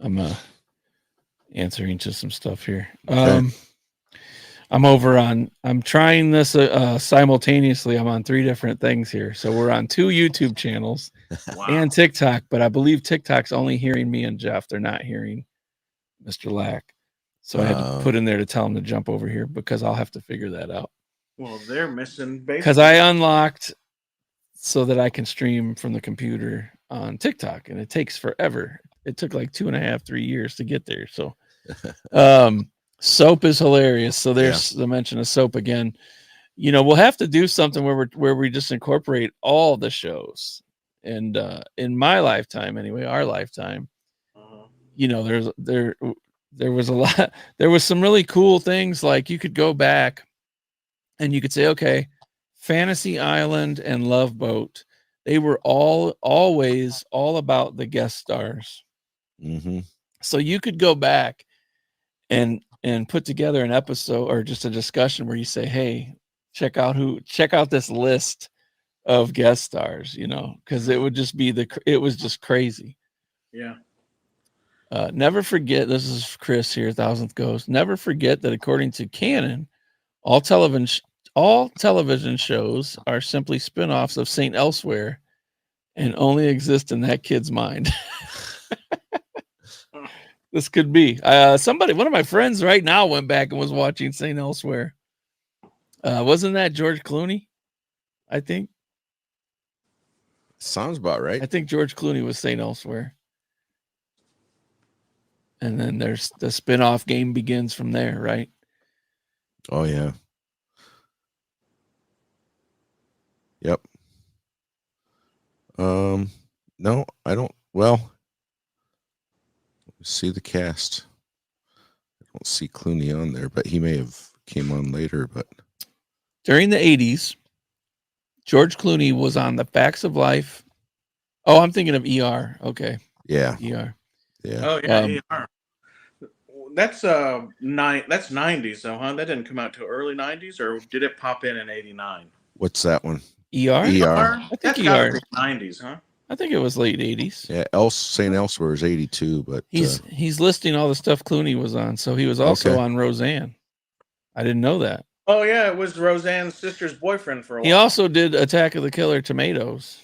I'm answering to some stuff here. Okay. I'm trying this simultaneously. I'm on 3 different things here. So we're on 2 YouTube channels Wow. and TikTok, but I believe TikTok's only hearing me and Jeff. They're not hearing Mr. Lack. So I had to put in there to tell him to jump over here because I'll have to figure that out. Well, they're missing because I unlocked so that I can stream from the computer on TikTok, and it takes forever. It took like 2.5, 3 years to get there. So, Soap is hilarious. So there's the mention of Soap again. You know, we'll have to do something where we just incorporate all the shows. And in my lifetime, anyway, our lifetime, you know, there was a lot. There was some really cool things, like you could go back and you could say, okay, Fantasy Island and Love Boat, they were always all about the guest stars. Mm-hmm. So you could go back and put together an episode or just a discussion where you say, hey, check out this list of guest stars, you know, because it would just be it was just crazy. Yeah. Never forget, this is Chris here, 1000th Ghost. Never forget that according to canon, all television shows are simply spin-offs of St. Elsewhere and only exist in that kid's mind. This could be. One of my friends right now went back and was watching St. Elsewhere. Wasn't that George Clooney? I think. Sounds about right. I think George Clooney was St. Elsewhere. And then there's the spin-off Game Begins from there, right? Oh, yeah. Yep. No, I don't. Well, see the cast. I don't see Clooney on there, but he may have came on later. But during the 80s, George Clooney was on The Facts of Life. Oh, I'm thinking of ER. Okay. Yeah. ER. Yeah. Oh yeah, ER. That's 90s though, huh? That didn't come out till early 90s, or did it pop in '89? What's that one? ER? ER. I think That's ER. gotta be 90s, huh? I think it was late 80s. Yeah, St. Elsewhere is 82, but he's listing all the stuff Clooney was on. So he was also on Roseanne. I didn't know that. Oh yeah, it was Roseanne's sister's boyfriend for a while. He also did Attack of the Killer Tomatoes.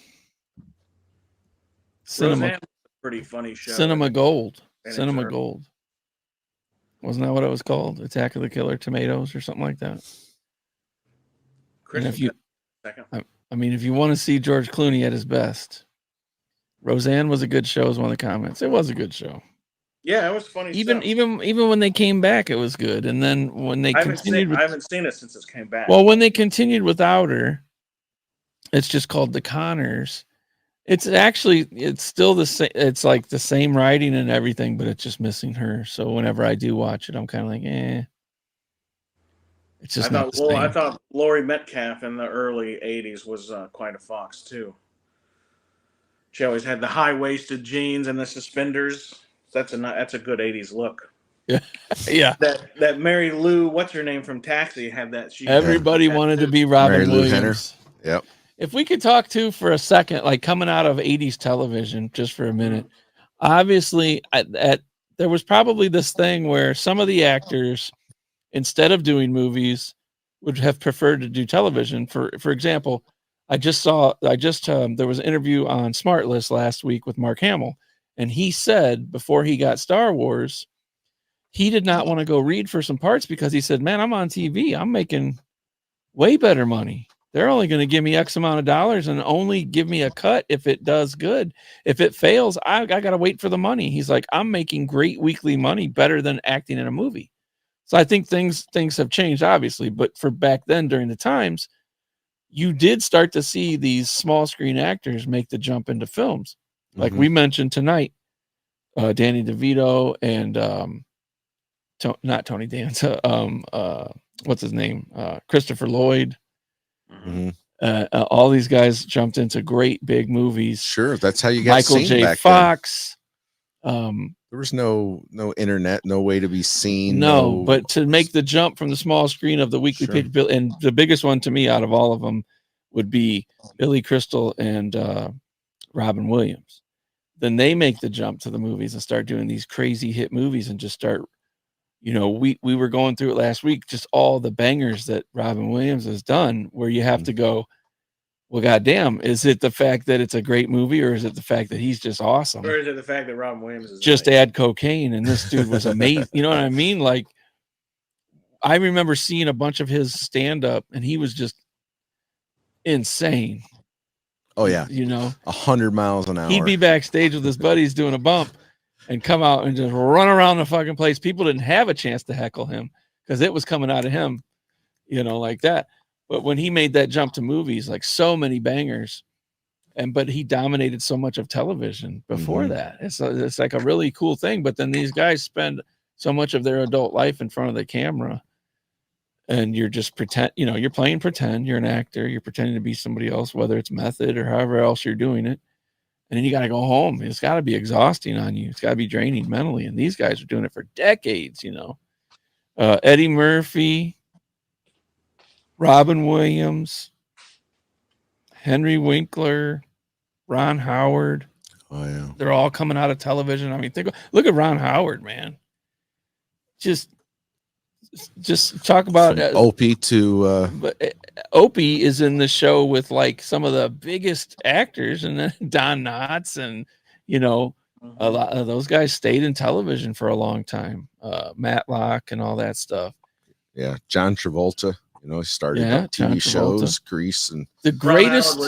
Roseanne was a pretty funny show. Cinema Gold. Cinema Gold. Wasn't that what it was called? Attack of the Killer Tomatoes or something like that. And if you, I mean, if you want to see George Clooney at his best, Roseanne was a good show. Is one of the comments. It was a good show. Yeah, it was funny. Even when they came back, it was good. And then when they continued, I haven't seen it since it came back. Well, when they continued without her, it's just called The Conners. It's still the same. It's like the same writing and everything, but it's just missing her. So whenever I do watch it, I'm kind of like, eh. It's just not the same. I thought Laurie Metcalf in the early '80s was quite a fox too. She always had the high-waisted jeans and the suspenders. That's a good '80s look. Yeah, yeah. That Mary Lou, what's her name from Taxi, had that. Everybody wanted to be Robin Williams. Yep. If we could talk too for a second, like coming out of 80s television, just for a minute, obviously there was probably this thing where some of the actors, instead of doing movies, would have preferred to do television. For example, there was an interview on Smartlist last week with Mark Hamill, and he said before he got Star Wars, he did not want to go read for some parts because he said, man, I'm on TV. I'm making way better money. They're only going to give me X amount of dollars and only give me a cut if it does good. If it fails, I got to wait for the money. He's like, I'm making great weekly money, better than acting in a movie. So I think things have changed, obviously. But for back then, during the times, you did start to see these small screen actors make the jump into films. Like Mhm. we mentioned tonight, Danny DeVito and not Tony Danza, what's his name? Christopher Lloyd. Mhm. All these guys jumped into great big movies. Sure, that's how you got Michael seen J. back Fox. There was no internet, no way to be seen. No, but to make the jump from the small screen of the weekly Sure. page bill, and the biggest one to me out of all of them would be Billy Crystal and Robin Williams. Then they make the jump to the movies and start doing these crazy hit movies and just start, we were going through it last week, just all the bangers that Robin Williams has done, where you have to go, well, goddamn, is it the fact that it's a great movie, or is it the fact that he's just awesome? Or is it the fact that Robin Williams is Just in it? add cocaine and this dude was amazing. You know what I mean? Like, I remember seeing a bunch of his stand up and he was just insane. Oh yeah, 100 miles an hour. He'd be backstage with his buddies doing a bump and come out and just run around the fucking place. People didn't have a chance to heckle him because it was coming out of him, like that. But when he made that jump to movies, like so many bangers, but he dominated so much of television before that. It's like a really cool thing. But then these guys spend so much of their adult life in front of the camera, and you're just you're playing pretend. You're an actor. You're pretending to be somebody else, whether it's method or however else you're doing it. And then you got to go home. It's got to be exhausting on you. It's got to be draining mentally. And these guys are doing it for decades. Eddie Murphy, Robin Williams, Henry Winkler, Ron Howard. Oh yeah, They're all coming out of television. I mean, look at Ron Howard, man. Just talk about Opie to. But Opie is in the show with like some of the biggest actors, and then Don Knotts, and a lot of those guys stayed in television for a long time. Matlock and all that stuff. Yeah, John Travolta. He started Yeah, on TV John shows, Travolta. Grease, and The Ron Howard greatest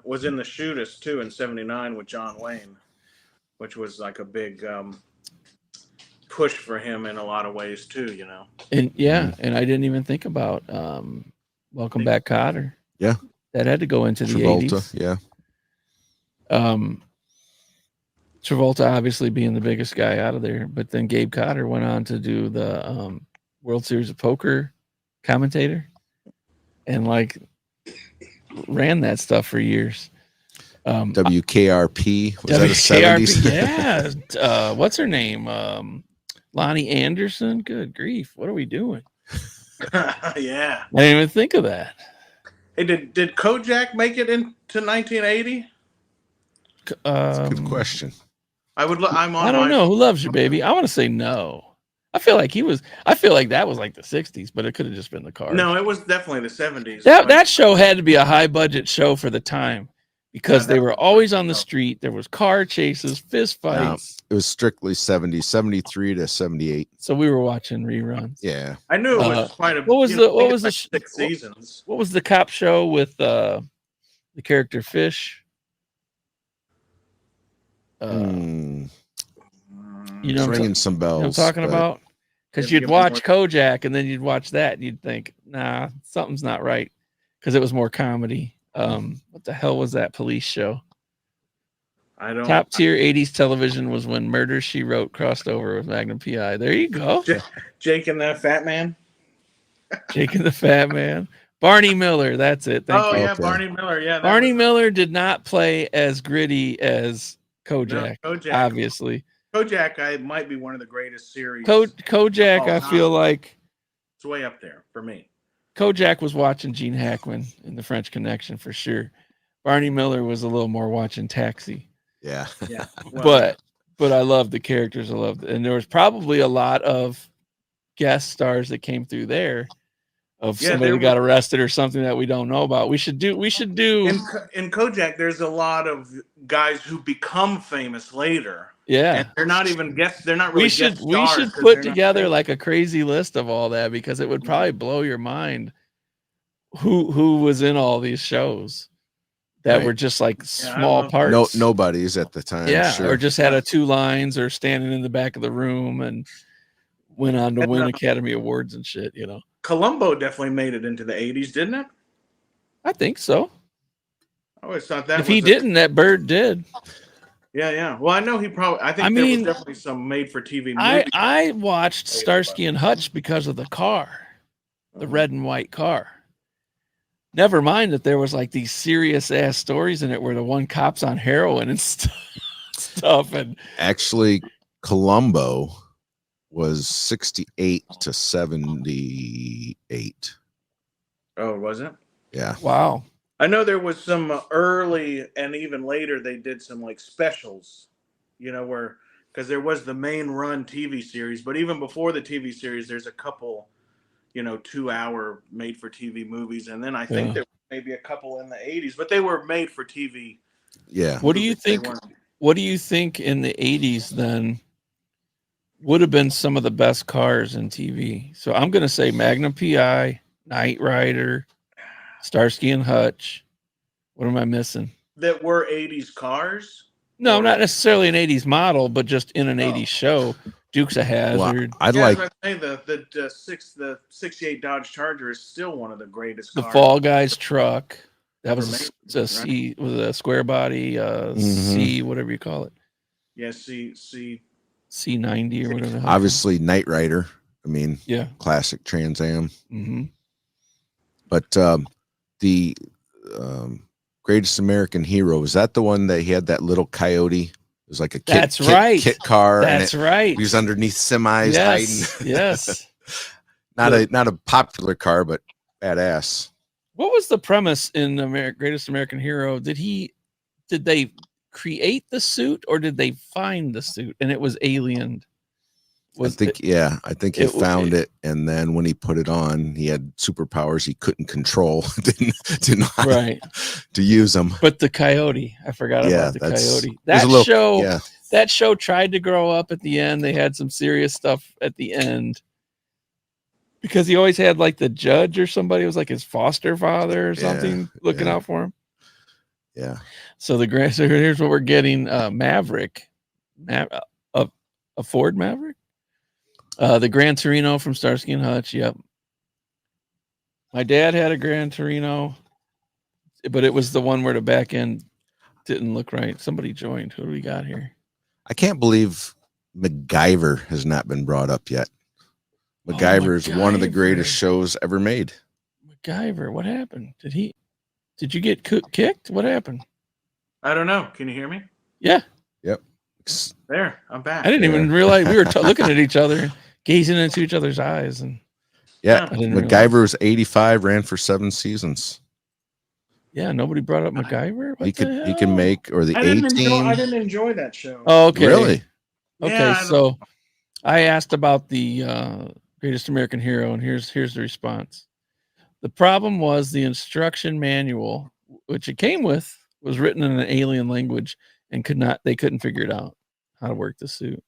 was in the Shootist too in '79 with John Wayne, which was like a big push for him in a lot of ways too. And and I didn't even think about Welcome Back, Kotter. Yeah, that had to go into the Travolta. 80s. Yeah. Travolta obviously being the biggest guy out of there, but then Gabe Kotter went on to do the World Series of Poker commentator and like ran that stuff for years. WKRP was WKRP, that a 70s? yeah. What's her name? Lonnie Anderson. Good grief, what are we doing? Yeah, I didn't even think of that. Hey, did Kojak make it into 1980? That's a good question. I don't know. Who Loves You, Baby? I want to say no. I feel like that was like the 60s, but it could have just been the car. No, it was definitely the 70s. That show had to be a high budget show for the time because Yeah, they were always on the street. There was car chases, fist fights. It was strictly 70, 73 to 78. So we were watching reruns. Yeah. I knew it was quite a. What was the 6 seasons? What was the cop show with the character Fish? It's ringing some bells. You know what I'm talking about? Because you'd watch Kojak and then you'd watch that and you'd think, nah, something's not right. Because it was more comedy. What the hell was that police show? I don't. Top tier 80s television was when Murder, She Wrote crossed over with Magnum PI. There you go. Jake and the Fat Man. Jake and the Fat Man. Barney Miller. That's it. Thank you. Yeah, Barney Miller. Yeah, Barney Miller did not play as gritty as Kojak, Kojak. obviously. Kojak might be one of the greatest series. Kojak, I feel like it's way up there for me. Kojak was watching Gene Hackman in The French Connection for sure. Barney Miller was a little more watching Taxi. Yeah. Yeah. Well, but I loved the characters. I loved it. And there was probably a lot of guest stars that came through there of somebody who got arrested or something that we don't know about. We should do in Kojak, there's a lot of guys who become famous later. Yeah. And they're not even guests. They're not really we should put together like a crazy list of all that because it would probably blow your mind who was in all these shows that were just like small parts. Nobody's at the time. Yeah. Sure. Or just had a 2 lines or standing in the back of the room and went on to win Academy Awards and shit, Columbo definitely made it into the 80s, didn't it? I think so. I always thought that if he didn't, that bird did. Yeah. Well, I know he probably. I think I there was mean, definitely some made-for-TV movies. I watched Starsky and Hutch because of the car, the red and white car. Never mind that there was like these serious ass stories in it where the one cop's on heroin and stuff. And Actually, Columbo was 68 to 78. Oh, was it? Yeah. wow. I know there was some early and even later they did some like specials, where because there was the main run TV series, but even before the TV series, there's a couple, 2-hour made for TV movies, and then I think there were maybe a couple in the 80s, but they were made for TV. Yeah. What do you think? What do you think in the 80s then would have been some of the best cars in TV? So I'm going to say Magnum PI, Knight Rider, Starsky and Hutch. What am I missing? That were 80s cars? No, not necessarily an 80s model, but just in an 80s show. Dukes of Hazzard. Well, I'd Yeah, like I was gonna say the 68 Dodge Charger is still one of the greatest the cars. Fall Guys truck. That Ever was made, a C, was a square body, C, whatever you call it, Yeah, see. C90 or whatever. the hell. obviously Knight Rider. I mean, Yeah. classic Trans Am. Mm-hmm. But the Greatest American Hero, is that the one that he had that little coyote? It was like a That's right. kit car. That's right. He was underneath semis Yes. hiding. Yes. Not a popular car, but badass. What was the premise in Greatest American Hero? Did they create the suit or did they find the suit and it was aliened? I think he found it, and then when he put it on, he had superpowers he couldn't control. didn't know how to use them. But the coyote, I forgot about the coyote. That show tried to grow up at the end. They had some serious stuff at the end because he always had like the judge or somebody was like his foster father or something looking out for him. Yeah. So here's what we're getting: Maverick, a Ford Maverick. The Gran Torino from Starsky and Hutch. Yep. My dad had a Gran Torino, but it was the one where the back end didn't look right. Somebody joined. Who do we got here? I can't believe MacGyver has not been brought up yet. MacGyver is one of the greatest shows ever made. MacGyver. What happened? Did you get kicked? What happened? I don't know. Can you hear me? Yeah. Yep. There, I'm back. I didn't even realize we were looking at each other, gazing into each other's eyes, and MacGyver was 85, ran for 7 seasons. Yeah, nobody brought up MacGyver. He can make or the A-Team. I didn't enjoy that show. Oh, okay. Really? Okay, Yeah, so I asked about the Greatest American Hero, and here's the response. The problem was the instruction manual, which it came with, was written in an alien language and they couldn't figure it out how to work the suit.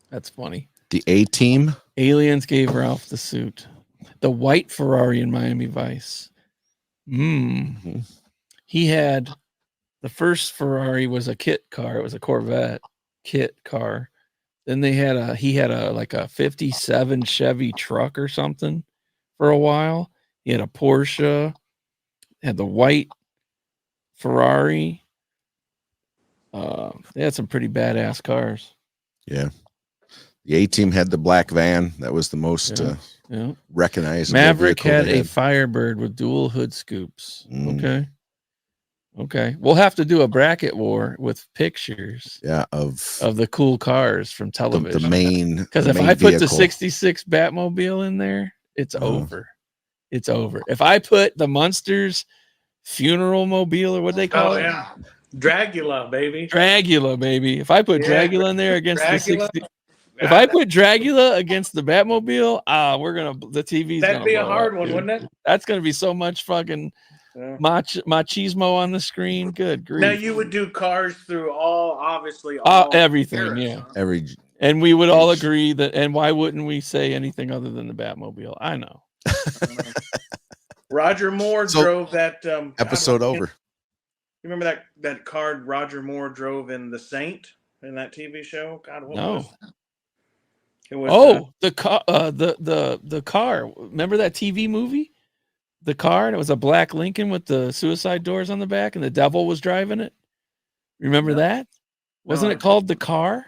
That's funny. The A-Team? Aliens gave Ralph the suit. The white Ferrari in Miami Vice. He had the first Ferrari was a kit car. It was a Corvette kit car. Then he had a 57 Chevy truck or something for a while. He had a Porsche, had the white Ferrari. They had some pretty badass cars. Yeah. The A-Team had the black van. That was the most recognizable. Maverick had a Firebird with dual hood scoops. Okay. We'll have to do a bracket war with pictures. Yeah, of the cool cars from television. The main, because if I put the 66 Batmobile in there, it's over. It's over. If I put the Munsters funeral mobile or what they call it, Dragula, baby. Dragula, baby. If I put Dragula in there against the 60. If I put Dragula against the Batmobile, the TV's that'd gonna be a blow hard up, one, dude. wouldn't it? That's gonna be so much fucking machismo on the screen. Good grief. Now you would do cars through all everything, eras, and we would all agree that. And why wouldn't we say anything other than the Batmobile? I know. Roger Moore drove that episode over. You remember that car Roger Moore drove in The Saint in that TV show? God, what was that? It was, the car. The car. Remember that TV movie? The car. And it was a black Lincoln with the suicide doors on the back, and the devil was driving it. Remember that? Wasn't it called The Car?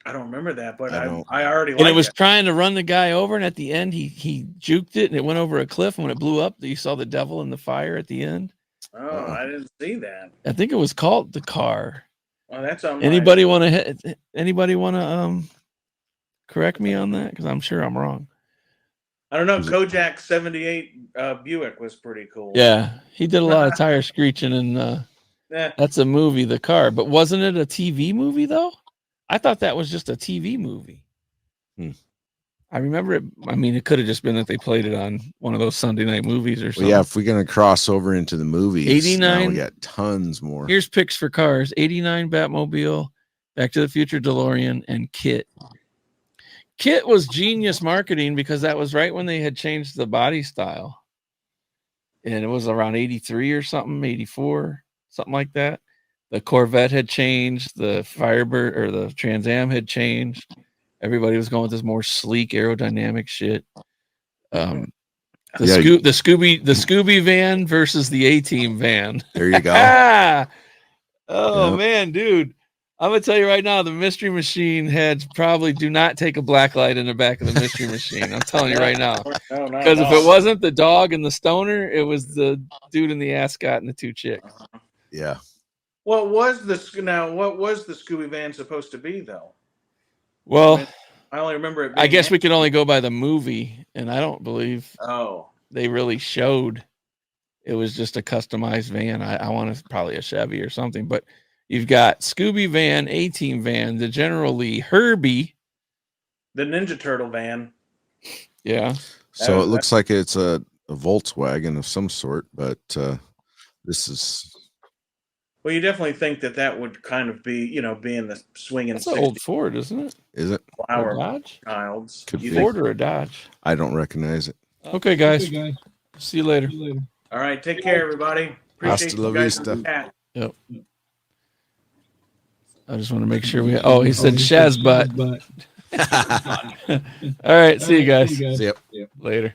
I don't remember that, but I don't. I already And it liked was it. trying to run the guy over, and at the end he juked it, and it went over a cliff. And when it blew up, you saw the devil in the fire at the end. Oh, I didn't see that. I think it was called The Car. Well, that's on Anybody want to correct me on that? Because I'm sure I'm wrong. I don't know. Kojak 78 Buick was pretty cool. Yeah, he did a lot of tire screeching, and that's a movie, The Car. But wasn't it a TV movie though? I thought that was just a TV movie. I remember it. I mean, it could have just been that they played it on one of those Sunday night movies or something. Well, yeah, if we're gonna cross over into the movies, 89. we got tons more. Here's picks for cars: 89 Batmobile, Back to the Future DeLorean, and Kit. Kit was genius marketing because that was right when they had changed the body style. And it was around 83 or something, 84, something like that. The Corvette had changed, the Firebird or the Trans Am had changed. Everybody was going with this more sleek aerodynamic shit. The Scooby van versus the A-Team van. There you go. Man, dude. I'm gonna tell you right now, the Mystery Machine heads probably do not take a black light in the back of the Mystery Machine. I'm telling you right now, because if it wasn't the dog and the stoner, it was the dude in the ascot and the two chicks. Yeah. What was the Scooby van supposed to be though? Well, I only remember it. I guess we can only go by the movie, and I don't believe they really showed. It was just a customized van. I want to probably a Chevy or something, but. You've got Scooby van, A-Team van, the General Lee, Herbie, the Ninja Turtle van. Yeah. So it looks like it's a Volkswagen of some sort, but this is. Well, you definitely think that would kind of be, being the swinging. It's an old Ford, isn't it? Is it? Flower Dodge? Childs. Could be Ford or a Dodge. I don't recognize it. Okay, guys. See you later. All right. Take care, everybody. Appreciate Hasta la you guys. vista. Yep. I just want to make sure we. Oh, he said Shaz butt. All right. See you guys. See ya. Later.